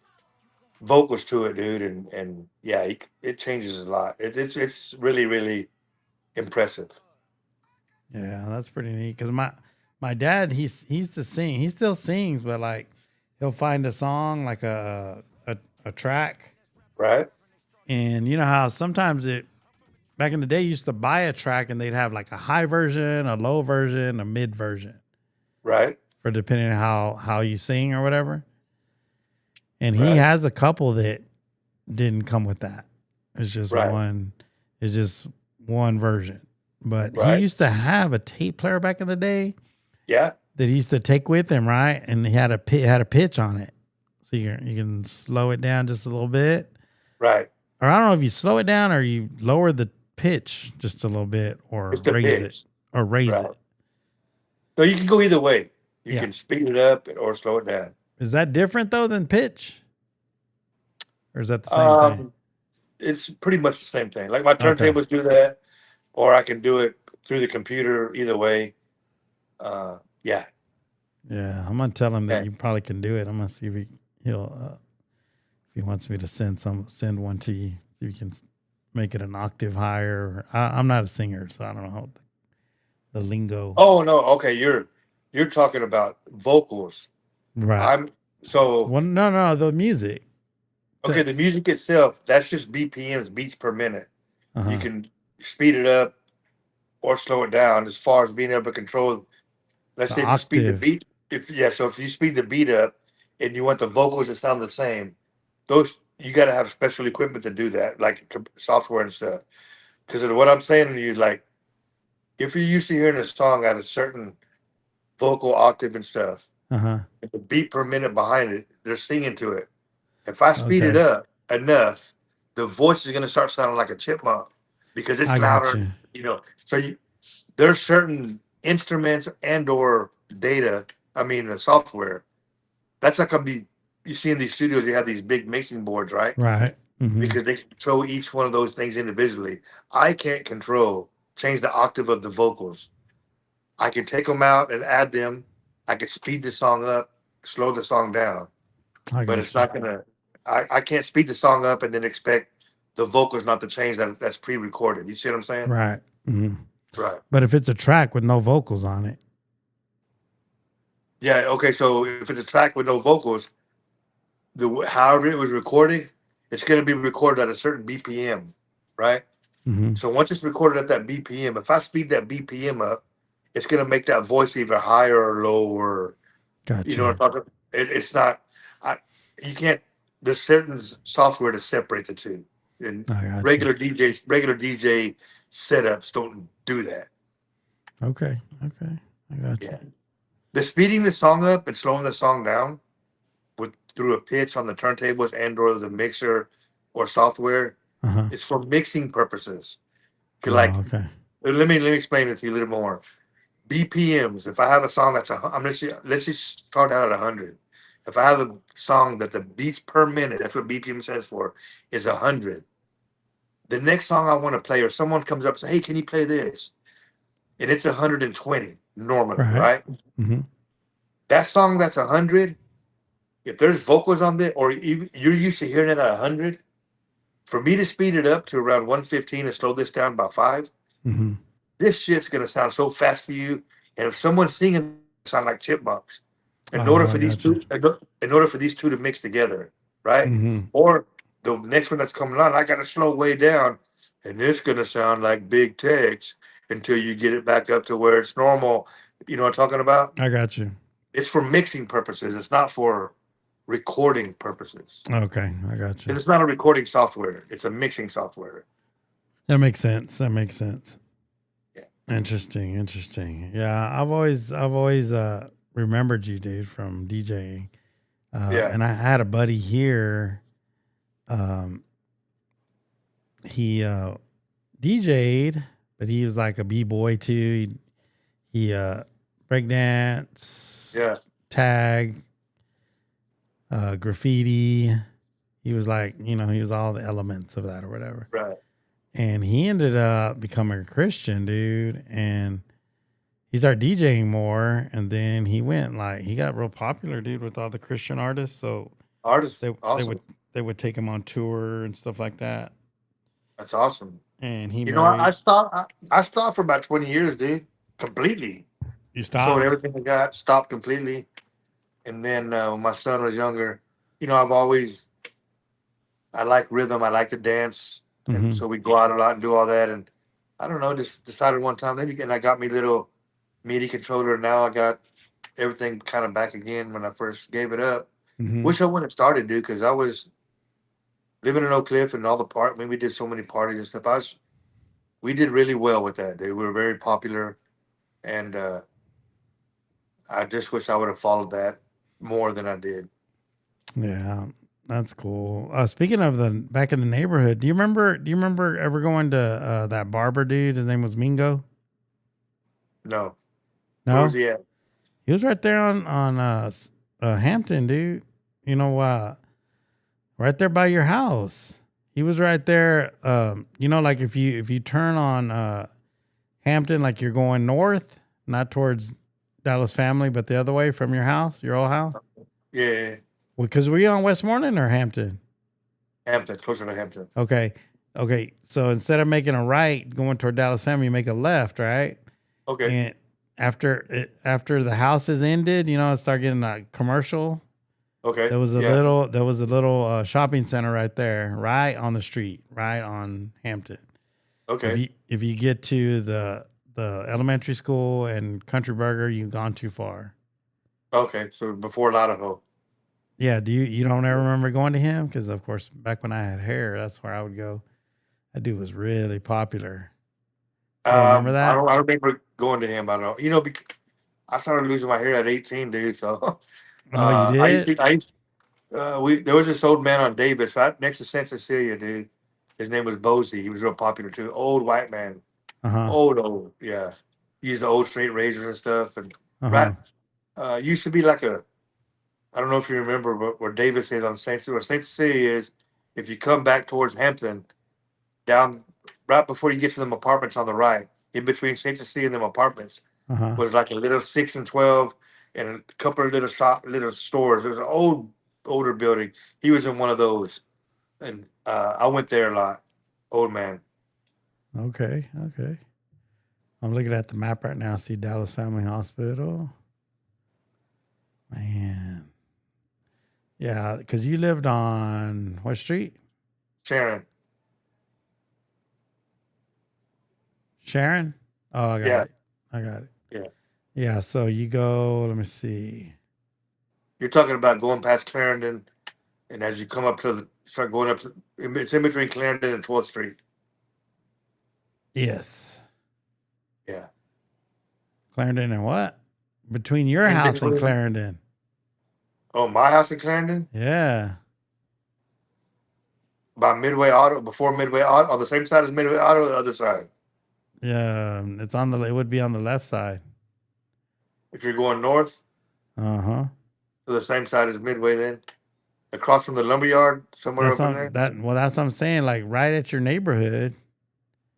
vocals to it, dude, and yeah, it changes a lot. It's really really impressive. Yeah, that's pretty neat. Because my dad, he used to sing. He still sings, but like he'll find a song like a track, Right. and you know how sometimes it back in the day you used to buy a track and they'd have like a high version, a low version, a mid version Right. for depending on how you sing or whatever. And he Right. has a couple that didn't come with that. It's just Right. one. It's just one version. But he Right. used to have a tape player back in the day Yeah. that he used to take with him, right? And he had had a pitch on it, so you can slow it down just a little bit. Right. Or I don't know if you slow it down or you lower the pitch just a little bit, or It's the raise it, pitch. or raise Right. it. No, you can go either way. You Yeah, can speed it up or slow it down. is that different though than pitch, or is that the same thing? Um, it's pretty much the same thing. Like my Okay. turntables do that, or I can do it through the computer. Either way. Yeah. Yeah, I'm gonna tell him that Okay. you probably can do it. I'm gonna see if he'll if he wants me to send one to you. See if you can make it an octave higher. I'm not a singer, so I don't know how the lingo. Oh no. Okay. You're talking about vocals. Right. I'm so Well, no, the music. okay. The music itself, that's just BPMs, beats per minute. You Uh-huh. can speed it up or slow it down as far as being able to control. Let's The say if you speed the octave. beat, so if you speed the beat up and you want the vocals to sound the same, those you got to have special equipment to do that, like software and stuff. Because what I'm saying to you, like if you're used to hearing a song at a certain vocal octave and stuff, Uh-huh. the beat per minute behind it, they're singing to it. If I speed it Okay. up enough, the voice is going to start sounding like a chipmunk because it's I got louder. you. So there's certain instruments and or data. I mean, the software. That's not going to be. You see in these studios, you have these big mixing boards, right? Right. Mm-hmm. Because they control each one of those things individually. I can't change the octave of the vocals. I can take them out and add them, I could speed the song up, slow the song down, I but got it's you. not gonna. I can't speed the song up and then expect the vocals not to change. That's pre-recorded. You see what I'm saying? Right. Mhm. Right. But if it's a track with no vocals on it, Yeah. Okay. So if it's a track with no vocals, however it was recorded, it's gonna be recorded at a certain BPM, right? hmm So once it's recorded at that BPM, if I speed that BPM up, it's gonna make that voice either higher or lower. got You know you. what I'm talking? It's not. I you can't. There's certain software to separate the two, and I got you. regular DJ setups don't do that. Okay. Okay. I got you. Yeah, the speeding the song up and slowing the song down with through a pitch on the turntables and or the mixer or software, Uh-huh. it's for mixing purposes. 'Cause, like, Oh, okay. let me explain it to you a little more. BPMs. If I have a song that's let's just start out at 100. If I have a song that the beats per minute, that's what BPM stands for, is 100. The next song I want to play, or someone comes up and says, "Hey, can you play this?" And it's 120 normally, Right. right? hmm That song that's 100. If there's vocals on it, or you're used to hearing it at 100, for me to speed it up to around 115 and slow this down by 5, hmm this shit's gonna sound so fast to you. And if someone's singing, sound like chipmunks. In order Oh, I for these got you. two, in order for these two to mix together, right? hmm Or the next one that's coming on, I gotta slow way down, and it's gonna sound like big text until you get it back up to where it's normal. You know what I'm talking about? I got you. It's for mixing purposes. It's not for recording purposes. Okay. I got you. It's not a recording software. It's a mixing software. That makes sense. That makes sense. Yeah. Interesting. Interesting. Yeah. I've always remembered you, dude, from DJing. Yeah. And I had a buddy here. He DJ'd, but he was like a b-boy too. He breakdance, Yeah. tag, graffiti. He was like, he was all the elements of that or whatever. Right. And he ended up becoming a Christian, dude. And he started DJing more. And then he got real popular, dude, with all the Christian artists. So Artist. they Awesome. they would take him on tour and stuff like that. That's awesome. And he You know, I married. stopped. I stopped for about 20 years, dude. Completely. You Sold stopped? everything I got. Stopped completely. And then when my son was younger, I like rhythm. I like to dance, Mm-hmm. and so we go out a lot and do all that. And I don't know, just decided one time maybe, and I got me little MIDI controller. Now I got everything kind of back again when I first gave it up. Mm-hmm. Wish I wouldn't have started, dude, because I was living in Oak Cliff and all the part. I mean, we did so many parties and stuff. We did really well with that. They were very popular, and I just wish I would have followed that more than I did. Yeah, that's cool. Speaking of the back in the neighborhood, do you remember ever going to that barber dude? His name was Mingo. No, where No, was he at? he was right there on Hampton, dude. Right there by your house. He was right there. Like if you turn on Hampton, like you're going north, not towards Dallas Family, but the other way from your house, your old house. Yeah, Because were you on Westmoreland or Hampton? Hampton, closer to Hampton. Okay. So instead of making a right going toward Dallas Family, you make a left, right? Okay. And after the house is ended, it started getting a commercial. Okay. There was a little shopping center right there, right on the street, right on Hampton. Okay. If you get to the elementary school and Country Burger, you've gone too far. Okay. So before Idaho. Yeah. You don't ever remember going to him? Because of course, back when I had hair, that's where I would go. That dude was really popular. You don't remember that? I don't remember going to him. I don't know. Because I started losing my hair at 18, dude. So Oh, you did? There was this old man on Davis, right next to St. Cecilia, dude. His name was Bozy. He was real popular too. Old white man. Uh-huh. Old. Yeah. He used the old straight razors and stuff. And Uh-huh. right. Used to be like I don't know if you remember where Davis is on St. Cecilia. Where St. Cecilia is, if you come back towards Hampton, down right before you get to them apartments on the right, in between St. Cecilia and them apartments, Uh-huh. was like a little 6 and 12. and a couple of little stores. It was an older building. He was in one of those, and I went there a lot. Old man. Okay. Okay. I'm looking at the map right now. See Dallas Family Hospital. Man. Yeah, because you lived on what street? Sharon. Sharon? Oh, I got Yeah. it. I got it. Yeah. Yeah, so you go, let me see. You're talking about going past Clarendon, and as you come up to start going up, it's in between Clarendon and 12th Street. Yes. Yeah. Clarendon and what? Between your In house and between- Clarendon. Oh, my house in Clarendon? Yeah. By Midway Auto, before Midway Auto, on the same side as Midway Auto, or the other side. Yeah. It would be on the left side. If you're going north, Uh-huh. to the same side as Midway, then across from the lumberyard, somewhere That's up in there. that's what I'm saying. Like right at your neighborhood,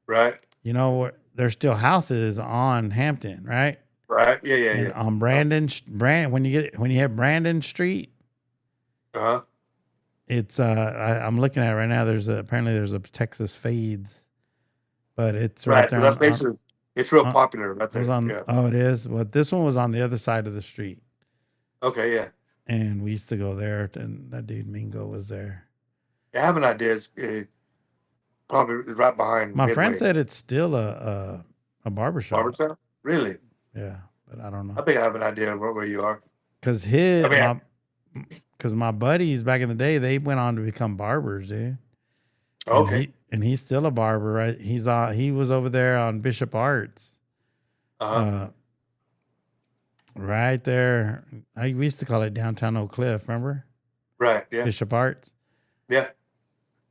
Right. you know, there's still houses on Hampton, right? Right. Yeah. Yeah. And Yeah. on when you have Brandon Street, Uh huh. it's I'm looking at it right now. Apparently there's a Texas Fades, but it's right Right. there. So that place it's real popular right it was there. on. Yeah. Oh, it is. Well, this one was on the other side of the street, Okay. Yeah. and we used to go there. And that dude Mingo was there. I have an idea. It's probably right behind My Midway. friend said it's still a barbershop. Barbershop? Really? Yeah, but I don't know. I think I have an idea of where you are. Because my buddies back in the day, they went on to become barbers, dude. Okay. And he's still a barber, right? He was over there on Bishop Arts, Uh-huh. right there. We used to call it downtown Oak Cliff, remember? Right. Yeah. Bishop Arts. Yeah.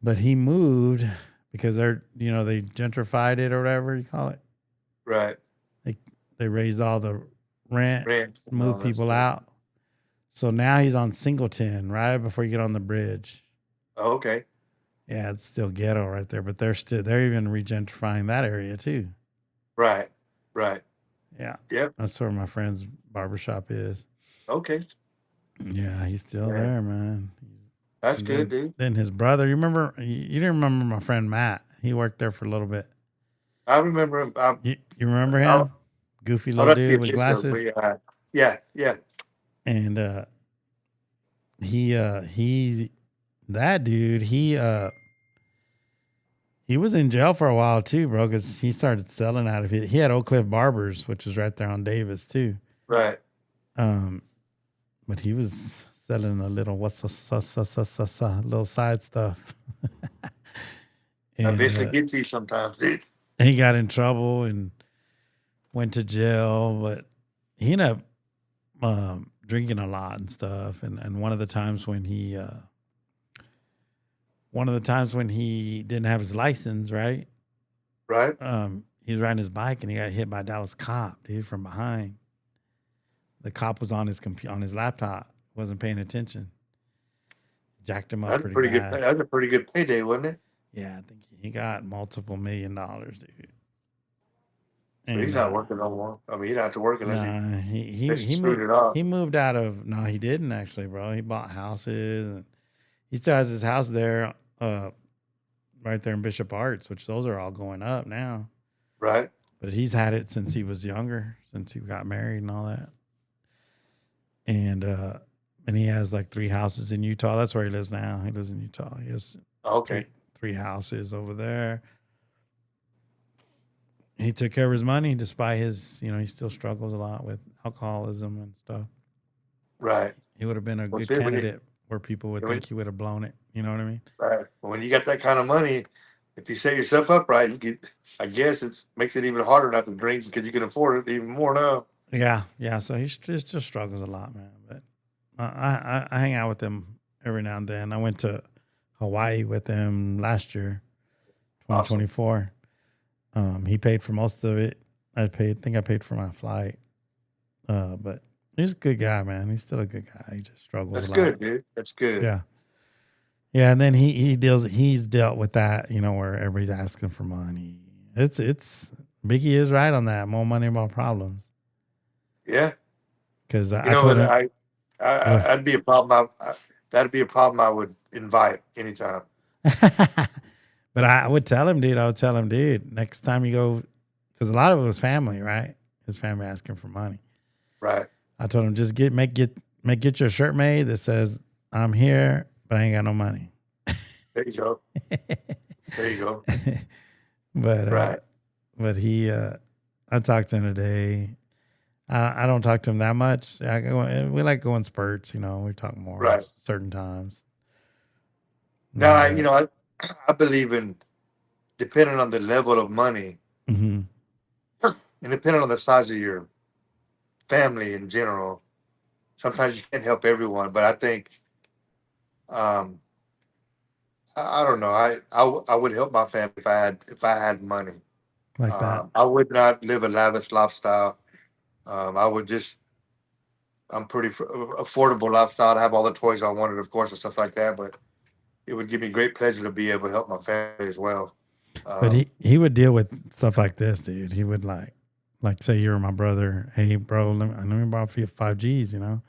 But he moved because they gentrified it or whatever you call it. Right. They raised all the rent, Rent. moved Oh, that's people good. out. So now he's on Singleton, right before you get on the bridge. Oh, okay. Yeah, it's still ghetto right there, but they're even regentrifying that area too. Right. Right. Yeah. Yep. That's where my friend's barbershop is. Okay. Yeah, he's still Yeah. there, man. That's And good, dude. Then his brother, you didn't remember my friend Matt. He worked there for a little bit. I remember him. You remember him? I'll- Goofy I'll little have to see dude a with picture, glasses. but yeah. Yeah. And that dude, he was in jail for a while too, bro, because he started selling out of it. He had Oak Cliff Barbers, which is right there on Davis too. Right. But he was selling a little little side stuff. I basically get to you sometimes, dude. He got in trouble and went to jail, but he ended up drinking a lot and stuff. And one of the times when he didn't have his license, right? Right. He was riding his bike and he got hit by a Dallas cop, dude, from behind. The cop was on his on his laptop, wasn't paying attention. Jacked him up That's pretty pretty bad. good. That's a pretty good payday, wasn't it? Yeah, I think he got multiple $1 million, dude. So he's not working no more. I mean, he don't have to work unless he screwed it up. He moved out of. No, he didn't actually, bro. He bought houses, and he still has his house there, right there in Bishop Arts, which those are all going up now. Right. But he's had it since he was younger, since he got married and all that. And he has like 3 houses in Utah. That's where he lives now. He lives in Utah. He has Okay. three houses over there. He took care of his money despite his, he still struggles a lot with alcoholism and stuff. Right. He would have been a Well, good see, when candidate where people would think he would have blown it. You know what I mean? Right. When you got that kind of money, if you set yourself up right, I guess it makes it even harder not to drink because you can afford it even more now. Yeah. So he just struggles a lot, man. But I hang out with him every now and then. I went to Hawaii with him last year, 2024. He paid for most of it. I think I paid for my flight. But he's a good guy, man. He's still a good guy. He just struggles That's a lot. good, dude. That's good. Yeah. Yeah, and then he's dealt with that, where everybody's asking for money. It's Biggie is right on that. More money, more problems. Yeah. because You I know, told him, that'd be a problem. That'd be a problem I would invite anytime. but I would tell him, dude. I would tell him, dude, next time you go, because a lot of it was family, right? His family asking for money. Right. I told him just get your shirt made that says I'm here, but I ain't got no money. There you go. There you go. But Right. but he I talked to him today. I don't talk to him that much. We like going spurts, we talk more Right. certain times. Now, And, I believe in depending on the level of money mhm, and depending on the size of your family in general. Sometimes you can't help everyone, but I think, um, I don't know. I would help my family if I had money. like that. I would not live a lavish lifestyle. I would just I'm pretty affordable lifestyle to have all the toys I wanted, of course, and stuff like that. But it would give me great pleasure to be able to help my family as well. But he would deal with stuff like this, dude. He would like say you're my brother. Hey, bro, let me borrow for you 5 G's. I'll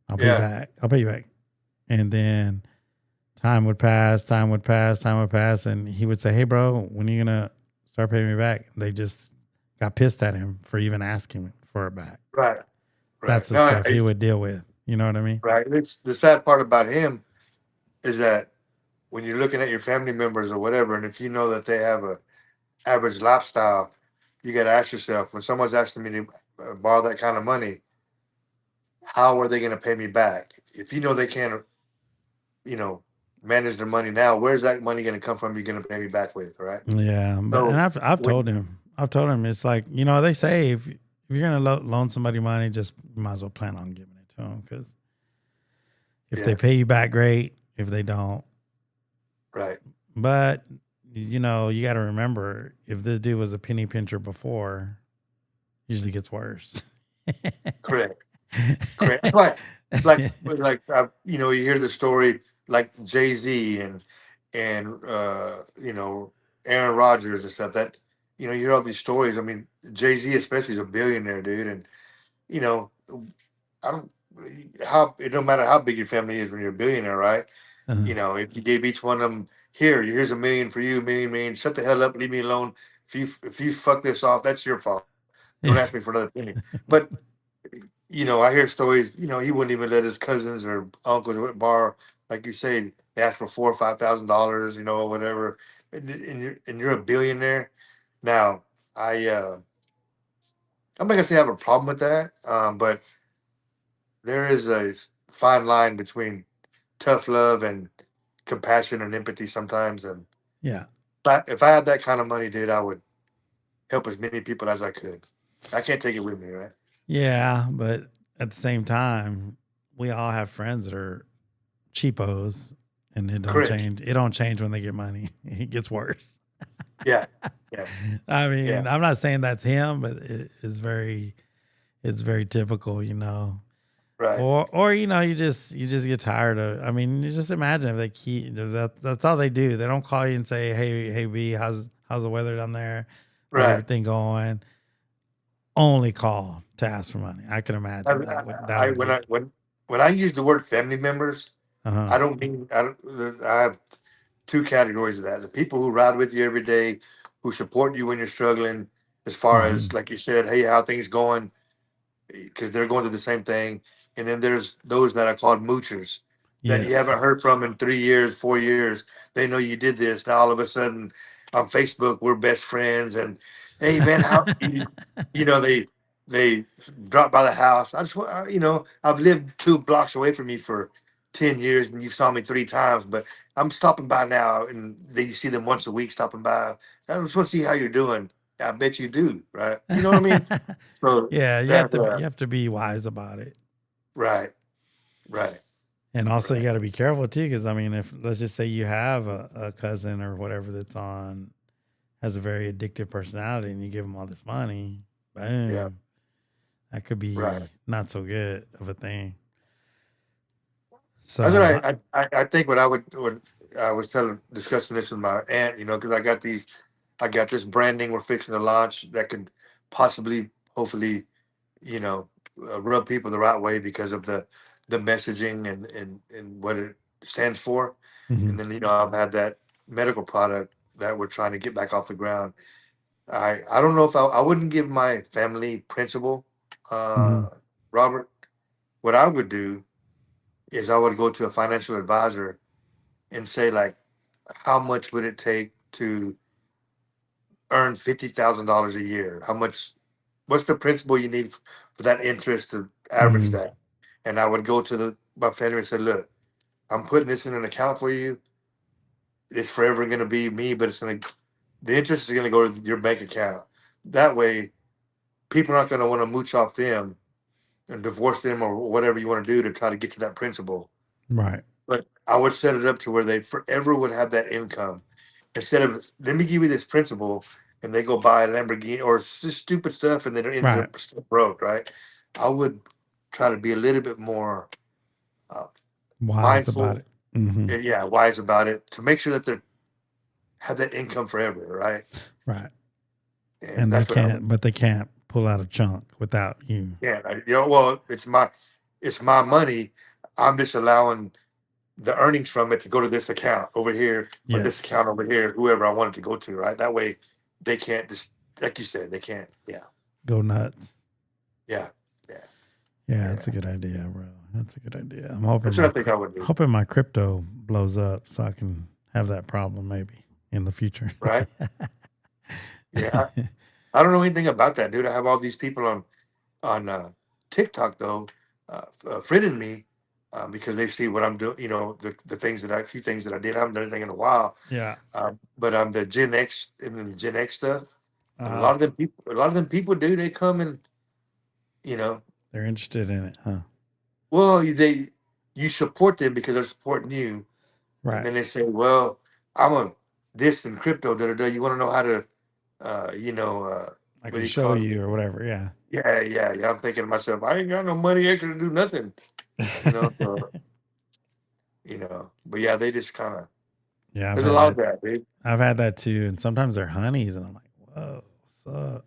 pay you Yeah. back. I'll pay you back. And then time would pass, and he would say, "Hey, bro, when are you gonna start paying me back?" They just got pissed at him for even asking for it back. Right. That's the stuff he would deal with. You know what I mean? Right. It's the sad part about him is that when you're looking at your family members or whatever, and if you know that they have a average lifestyle, you got to ask yourself when someone's asking me to borrow that kind of money, how are they going to pay me back? If you know they can't, you know, manage their money now, where's that money going to come from? You're going to pay me back with, right? Yeah, but and So I've when, told him it's like they say if you're gonna loan somebody money, just might as well plan on giving it to them because if they yeah, pay you back, great. If they don't, right, but you got to remember if this dude was a penny pincher before, usually gets worse. correct, correct. You hear the story like Jay-Z and Aaron Rodgers and stuff that you hear all these stories. I mean, Jay-Z especially is a billionaire, dude, and you know, I don't how it don't matter how big your family is when you're a billionaire, right? Uh, If you gave each one of them here's a million for you, million, shut the hell up, leave me alone. If you fuck this off, that's your fault. Don't ask me for another penny. But I hear stories. He wouldn't even let his cousins or uncles borrow, like you say, they ask for $4,000 or $5,000, or whatever. And you're a billionaire. Now, I'm not gonna say I have a problem with that, but there is a fine line between tough love and compassion and empathy sometimes. And yeah, if I had that kind of money, dude, I would help as many people as I could. I can't take it with me, right? yeah, but at the same time, we all have friends that are cheapos, and it don't Correct. change. It don't change when they get money. It gets worse. Yeah. Yeah. I mean, Yeah. I'm not saying that's him, but it's very typical, Right. Or you just get tired of. I mean, you just imagine if they keep that's all they do. They don't call you and say, "Hey, B, how's the weather down there? How's Right. everything going?" Only call to ask for money. I can imagine that would get. When I use the word family members, Uh-huh. I don't mean I don't. I have two categories of that: the people who ride with you every day, who support you when you're struggling, as far Hmm. as like you said, hey, how things going, because they're going through the same thing. And then there's those that are called moochers that you haven't Yes. heard from in 3 years, 4 years. They know you did this. Now all of a sudden on Facebook we're best friends, and hey man, how they drop by the house. I just want I've lived 2 blocks away from you for 10 years, and you saw me 3 times, but I'm stopping by now, and they see them once a week stopping by. I just want to see how you're doing. I bet you do, right? You know what I mean? So Yeah, that you have to be wise about it. right, right, And also, you right, got to be careful too, because I mean, if let's just say you have a cousin or whatever has a very addictive personality, and you give them all this money, yeah, boom, that could be right. not so good of a thing. That's So, what I think. What I was discussing this with my aunt, because I got this branding we're fixing to launch that could possibly, hopefully, you know, rub people the right way because of the messaging and what it stands for. Hmm. And then I've had that medical product that we're trying to get back off the ground. I don't know if I wouldn't give my family principal, Hmm. Robert. What I would do is I would go to a financial advisor and say, like, how much would it take to earn $50,000 a year? How much? What's the principal you need for that interest to average Hmm. that? And I would go to my family and say, look, I'm putting this in an account for you. It's forever going to be me, but the interest is going to go to your bank account. That way, people aren't going to want to mooch off them and divorce them or whatever you want to do to try to get to that principal. Right. But I would set it up to where they forever would have that income instead of let me give you this principal and they go buy a Lamborghini or just stupid stuff and then they end Right. up still broke, right? I would try to be a little bit more uh, Wise about mindful it. Hmm. and wise about it to make sure that they have that income forever, right? Right. And And they that's what I would. can't, but they can't pull out a chunk without you. Yeah, well, it's my money. I'm just allowing the earnings from it to go to this account over here or this account Yes. over here, whoever I want it to go to, right? That way they can't just like you said, they can't. Go nuts. Yeah, yeah. Yeah, Yeah. that's a good idea, bro. That's a good idea. I'm That's what I think I would do. hoping my crypto blows up so I can have that problem maybe in the future. Right? Yeah. I don't know anything about that, dude. I have all these people on TikTok though, friending me because they see what I'm doing. The things a few things that I did. I haven't done anything in a while. Yeah. But I'm the Gen X and then the Gen X stuff. And Uh, a lot of them people do. They come and you know, they're interested in it, huh? well, you support them because they're supporting you, and Right. then they say, well, I'm a this in crypto. Da da da. You want to know how to, uh, you know, uh, I what do can you show call it? you or whatever. Yeah. Yeah, yeah, yeah. I'm thinking to myself, I ain't got no money extra to do nothing. So, but yeah, they just kind of. Yeah, I've There's a had lot of that. that, dude. I've had that too. And sometimes they're honeys and I'm like, whoa, what's up?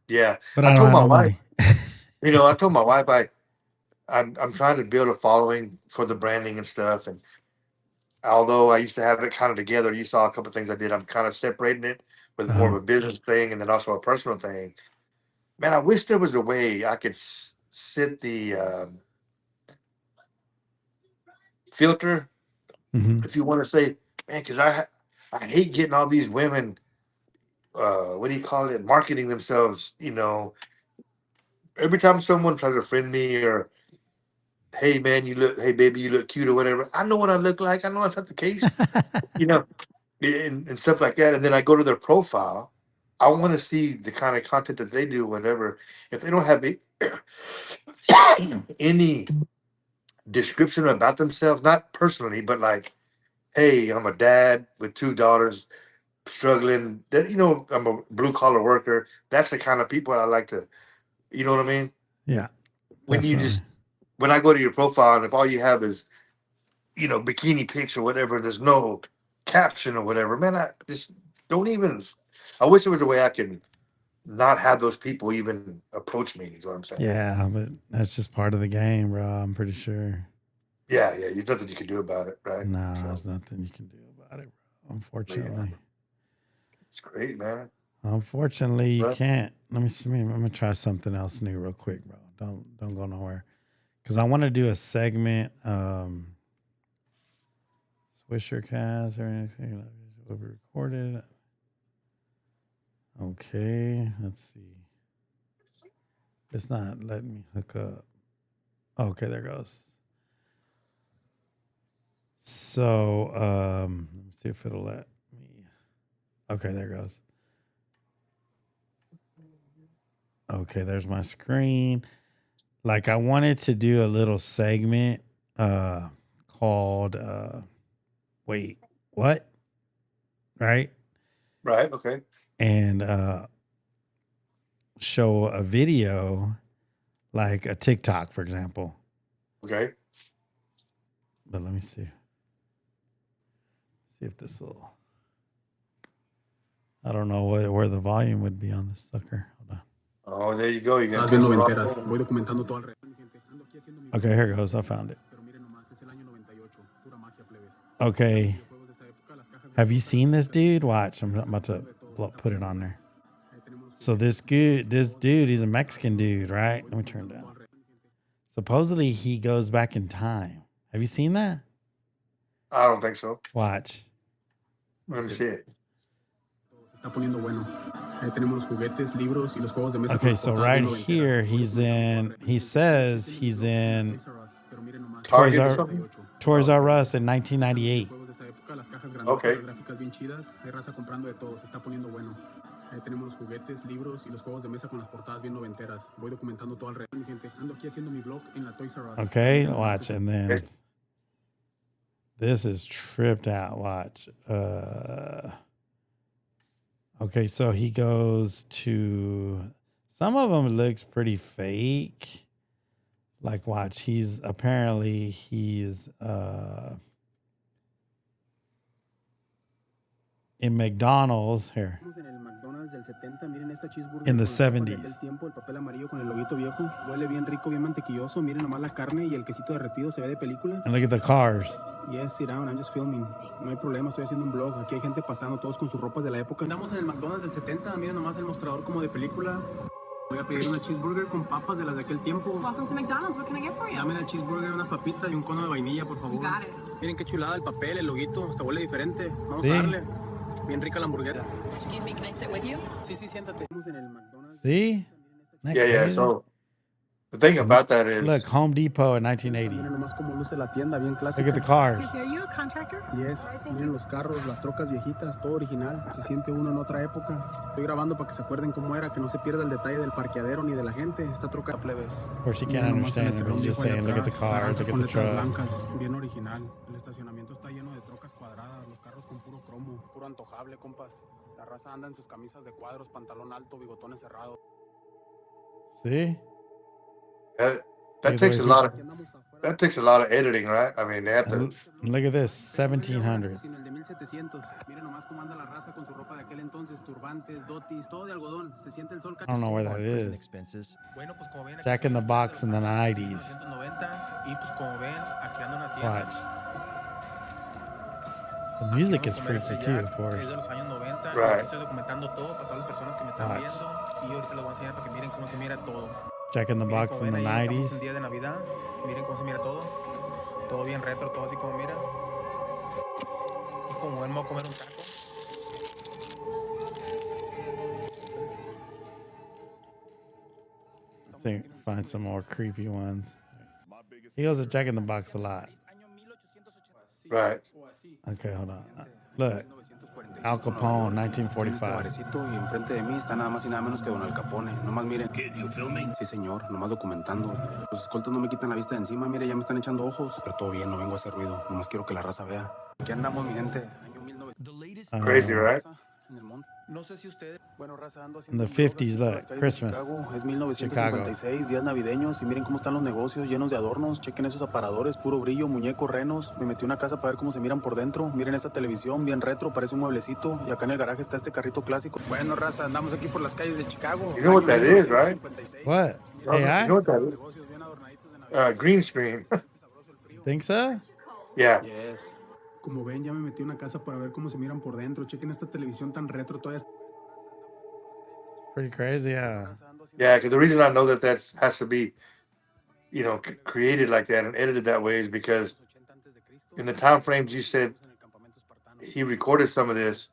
Yeah, But I I don't told have my no wife. money. I told my wife I'm trying to build a following for the branding and stuff. And although I used to have it kind of together, you saw a couple of things I did. I'm kind of separating it with more of Uh-huh. a business thing and then also a personal thing. Man, I wish there was a way I could sit the filter, Hmm. if you want to say, man, because I hate getting all these women. What do you call it? Marketing themselves. Every time someone tries to friend me or hey man, hey baby, you look cute or whatever. I know what I look like. I know that's not the case. You know, and stuff like that. And then I go to their profile. I want to see the kind of content that they do, whatever. If they don't have any description about themselves, not personally, but like, hey, I'm a dad with two daughters struggling. That I'm a blue collar worker. That's the kind of people I like to. You know what I mean? Yeah, When you definitely. just when I go to your profile and if all you have is bikini pics or whatever. There's no caption or whatever. Man, I just don't even. I wish there was a way I could not have those people even approach me. Is what I'm saying. Yeah, but that's just part of the game, bro. I'm pretty sure. Yeah, yeah. There's nothing you can do about it, right? Nah, So, there's nothing you can do about it, bro. but yeah, Unfortunately. it's great, man. Unfortunately, you But can't. Let me see. I'm gonna try something else new real quick, bro. Don't go nowhere. Cause I want to do a segment, Swisher cast or anything will be recorded. Okay, let's see. It's not letting me hook up. Okay, there goes. So let me see if it'll let me. Okay, there goes. Okay, there's my screen. Like I wanted to do a little segment called wait, what? Right? right, okay, And show a video like a TikTok, for example. okay. But let me see. See if this will. I don't know where the volume would be on this sucker. Hold on. Oh, there you go. You're gonna Estás twist viendo the wrong venteras. thing. Voy documentando todo alrededor, mi gente. Ando aquí haciendo mi Okay, here goes. I found it. pero miren nomás, es el año 98. Pura magia, plebes. Okay. Videojuegos de esa época, las cajas Have you grandotas, seen this las dude? Watch. I'm about to put it on there. So this dude, he's a Mexican dude, right? Let me turn it down. Supposedly he goes back in time. Have you seen that? I don't think so. Watch. Let me see it. Se está poniendo bueno. Ahí tenemos los juguetes, libros y los juegos de mesa. Okay, so right here he says he's in Target or something? Toys R Us in 1998. Okay. Las gráficas bien chidas, hay raza comprando de todo, se está poniendo bueno. Ahí tenemos los juguetes, libros y los juegos de mesa con las portadas bien noventeras. Voy documentando todo alrededor, mi gente. Ando aquí haciendo mi blog en la Toys R Us. Okay, watch, and then this is tripped out. Watch. Okay, so he goes to some of them looks pretty fake. Like, watch, he's in McDonald's here. In the 70s. Tiempo, el papel amarillo con el loguito viejo. Huele bien rico, bien mantequilloso. Miren nomás la carne y el quesito derretido se ve de película. And look at the cars. Yes, sit down, I'm just filming. No hay problema, estoy haciendo un blog. Aquí hay gente pasando, todos con sus ropas de la época. Estamos en el McDonald's del 70. Miren nomás el mostrador como de película. Voy a pedir una cheeseburger con papas de las de aquel tiempo. Welcome to McDonald's. What can I get for you? Dame la cheeseburger, unas papitas y un cono de vainilla, por favor. You got it. Miren qué chulada el papel, el loguito. Hasta huele diferente. Vamos Sí. a darle. Bien rica la hamburguesa. Excuse me, can I sit with you? Sí, siéntate. Estamos en el McDonald's. See? Isn't that Yeah. crazy? So the thing about that is, Look, Home Depot in 1980. Miren nomás cómo luce la tienda, bien clásica. Look at the cars. Excuse me, are you a contractor? Yes, miren los carros, las trocas viejitas, todo original. Se siente uno en otra época. Estoy grabando para que se acuerden cómo era, que no se pierda el detalle del parqueadero ni de la gente. Esta troca plebes. Of course, you can't understand it, but he's just saying, look at the cars, look at the trucks. Blancas, bien original. El estacionamiento está lleno de trocas cuadradas, los carros con puro cromo, puro antojable, compas. La raza anda en sus camisas de cuadros, pantalón alto, bigotones cerrados. See? that takes a lot of editing, right? I mean, they have to. And look at this, 1700s. Sin el de 1700. Miren nomás cómo anda la raza con su ropa de aquel entonces, turbantes, dotis, todo de algodón. Se siente el sol. I don't know where that is. Expenses. Bueno, pues como ven, aquí Jack in the estamos Box in the en los 90s. 1990s, y pues como ven, aquí anda una tienda. Watch. The music is Vamos a comer freaky este too, Jack, of course. Es de los años 90. Right. Aquí estoy documentando todo para todas las personas que me están Watch. viendo. Y ahorita les voy a enseñar para que miren cómo se mira todo. Jack in the Miren Box cómo in the ven ahí, estamos 90s. en día de Navidad. Miren cómo se mira todo. Todo bien retro, todo así como mira. Y como ven, me voy a comer un taco. I think find some more creepy ones. He goes to Jack in the Box a lot. Right. Okay, hold on. Look, Al Capone, 1945. Barecito, y enfrente de mí está nada más y nada menos que Don Al Capone. Nomás miren. ¿You filming? Sí, señor, nomás documentando. Los escoltas no me quitan la vista de encima, mire, ya me están echando ojos. Pero todo bien, no vengo a hacer ruido. Nomás quiero que la raza vea. Aquí andamos, mi gente. Año 1900. Crazy, right? En el monte. No sé si ustedes. Bueno, raza, ando In haciendo. the un blog 50s, aquí por look, las calles de Christmas. Chicago. Es 1956, días navideños. Y miren cómo están los negocios llenos de adornos. Chequen esos aparadores, puro brillo, muñecos, renos. Me metí a una casa para ver cómo se miran por dentro. Miren esta televisión, bien retro, parece un mueblecito. Y acá en el garaje está este carrito clásico. Bueno, raza, andamos aquí por las calles de Chicago. You know what that is, right? 1956. What? You AI? know what that is? Negocios bien adornaditos de Navidad. Green screen. Think so? Yeah. Yes. Como ven, ya me metí a una casa para ver cómo se miran por dentro. Chequen esta televisión tan retro, todavía. Pretty crazy, yeah. Yeah, because the reason I know that has to be, created like that and edited that way is because in the time frames you said he recorded some of this,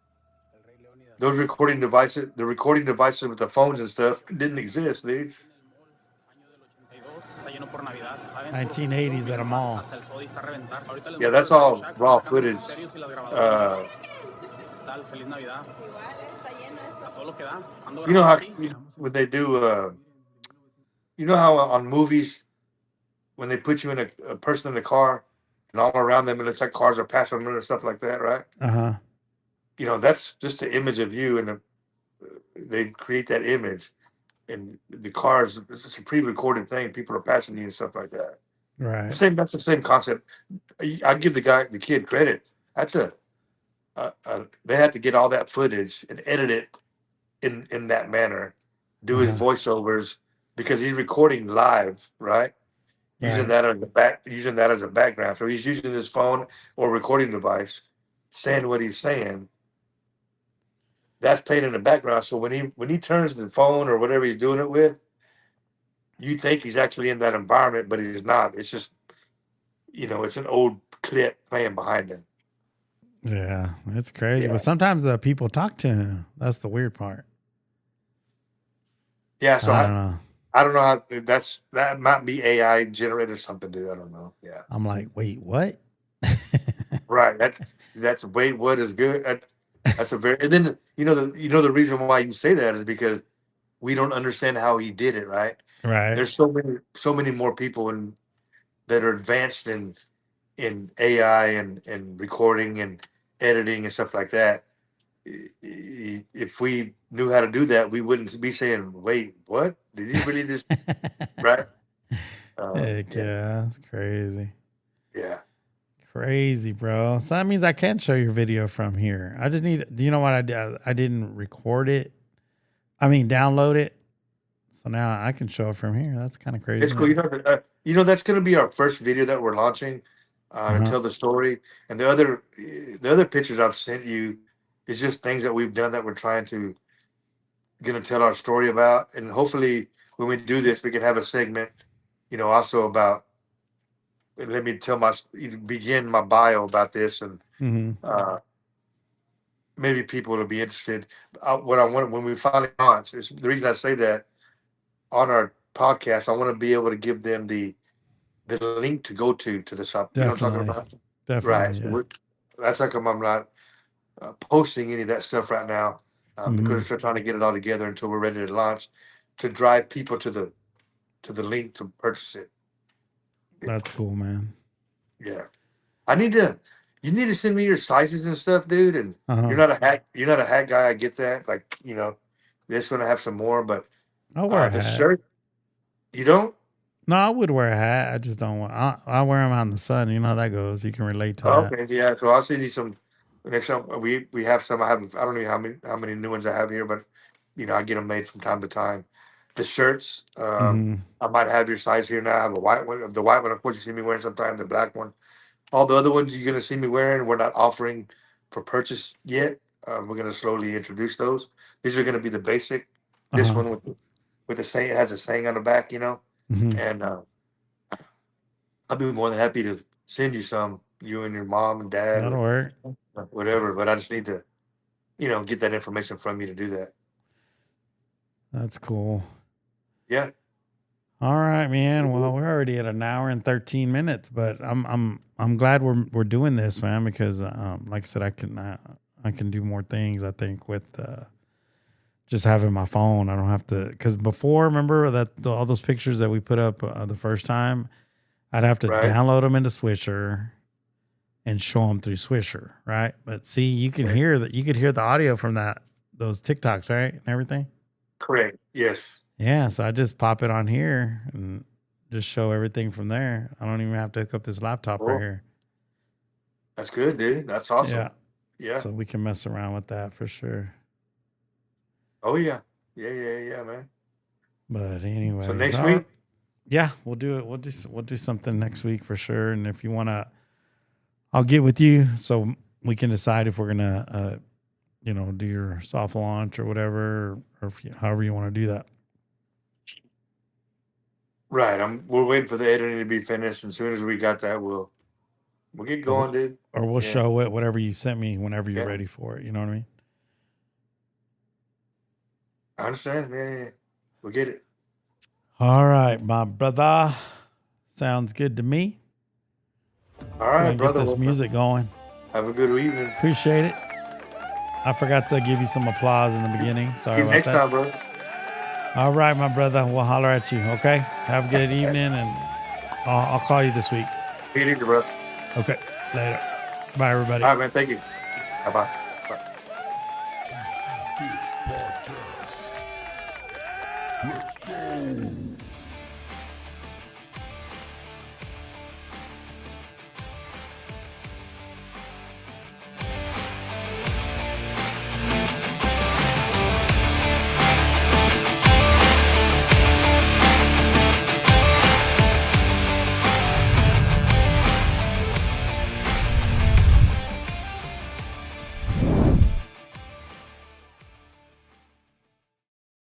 those recording devices, the recording devices with the phones and stuff didn't exist, dude. 1980s at a mall. Yeah, that's all raw footage. You know how when they do, you know how on movies when they put you in a person in the car and all around them it looks like cars are passing them and stuff like that, right? Uh-huh. That's just an image of you, and they create that image, and the cars. It's just a pre-recorded thing. People are passing you and stuff like that. Right. That's the same concept. I give the kid credit. That's they had to get all that footage and edit it in that manner do his voiceovers because he's recording live, right? Using Right. that using that as a background. So he's using his phone or recording device, saying what he's saying. That's playing in the background. So when he turns the phone or whatever he's doing it with, you think he's actually in that environment, but he's not. It's just it's an old clip playing behind him. Yeah, it's crazy. Yeah. But sometimes people talk to him. That's the weird part. Yeah, so I don't know. I don't know how that might be AI generated or something, dude. I don't know. Yeah. I'm like, wait, what? Right. That's wait, what is good? That's a very and then the reason why you say that is because we don't understand how he did it, right? Right. There's so many more people that are advanced in AI and recording and editing and stuff like that. If we knew how to do that, we wouldn't be saying, "Wait, what? Did you really just?" Right? Heck yeah, that's crazy. Yeah. Crazy, bro. So that means I can show your video from here. I just need. Do you know what I did? I didn't record it. I mean, download it. So now I can show it from here. That's kind of crazy. It's cool. That's going to be our first video that we're launching to tell the story. And the other pictures I've sent you is just things that we've done that we're trying to going to tell our story about. And hopefully, when we do this, we can have a segment, also about. Let me begin my bio about this, and maybe people will be interested. What I want when we finally launch is the reason I say that on our podcast. I want to be able to give them the link to go to the shop. Definitely. You know what I'm talking about? Definitely. Right. Yeah. So that's how come I'm not posting any of that stuff right now because we're still trying to get it all together until we're ready to launch to drive people to the link to purchase it. That's cool, man. Yeah. You need to send me your sizes and stuff, dude. And you're not a hat guy. I get that. Like, this one I have some more, but I'll wear a the hat. shirt, you don't? No, I would wear a hat. I just don't want. I wear them out in the sun. You know how that goes. You can relate to that. Okay, yeah. So I'll send you some. Next time we have some. I don't know how many new ones I have here, but I get them made from time to time. The shirts, I might have your size here now. I have a white one. The white one, of course, you see me wearing sometimes. The black one. All the other ones you're gonna see me wearing, we're not offering for purchase yet. We're gonna slowly introduce those. These are gonna be the basic. This one with the saying, it has a saying on the back, and I'll be more than happy to send you some, you and your mom and dad, That'll work. whatever. But I just need to, get that information from you to do that. That's cool. Yeah. All right, man. Well, we're already at an hour and 13 minutes, but I'm glad we're doing this, man, because like I said, I can do more things. I think with just having my phone, I don't have to. Because before, remember that all those pictures that we put up the first time, I'd have to download them into Swisher and show them through Swisher, right? But see, you can hear that. You could hear the audio from those TikToks, right, and everything. Correct. Yes. Yeah, so I just pop it on here and just show everything from there. I don't even have to hook up this laptop right here. That's good, dude. That's awesome. Yeah. So we can mess around with that for sure. Oh yeah. Yeah, man. But anyway, so next week. Yeah, we'll do it. We'll do something next week for sure. And if you wanna, I'll get with you so we can decide if we're gonna, do your soft launch or whatever, or however you want to do that. Right. We're waiting for the editing to be finished. And as soon as we got that, we'll get going, dude. Or we'll show it, whatever you sent me, whenever you're ready for it. You know what I mean? I understand. Yeah. We'll get it. All right, my brother. Sounds good to me. All right, brother. Get this music going. Have a good evening. Appreciate it. I forgot to give you some applause in the beginning. Sorry about next that. time, bro. All right, my brother. We'll holler at you, okay? Have a good evening, and I'll call you this week. See you later, bro. Okay, later. Bye, everybody. All right, man. Thank you. Bye-bye.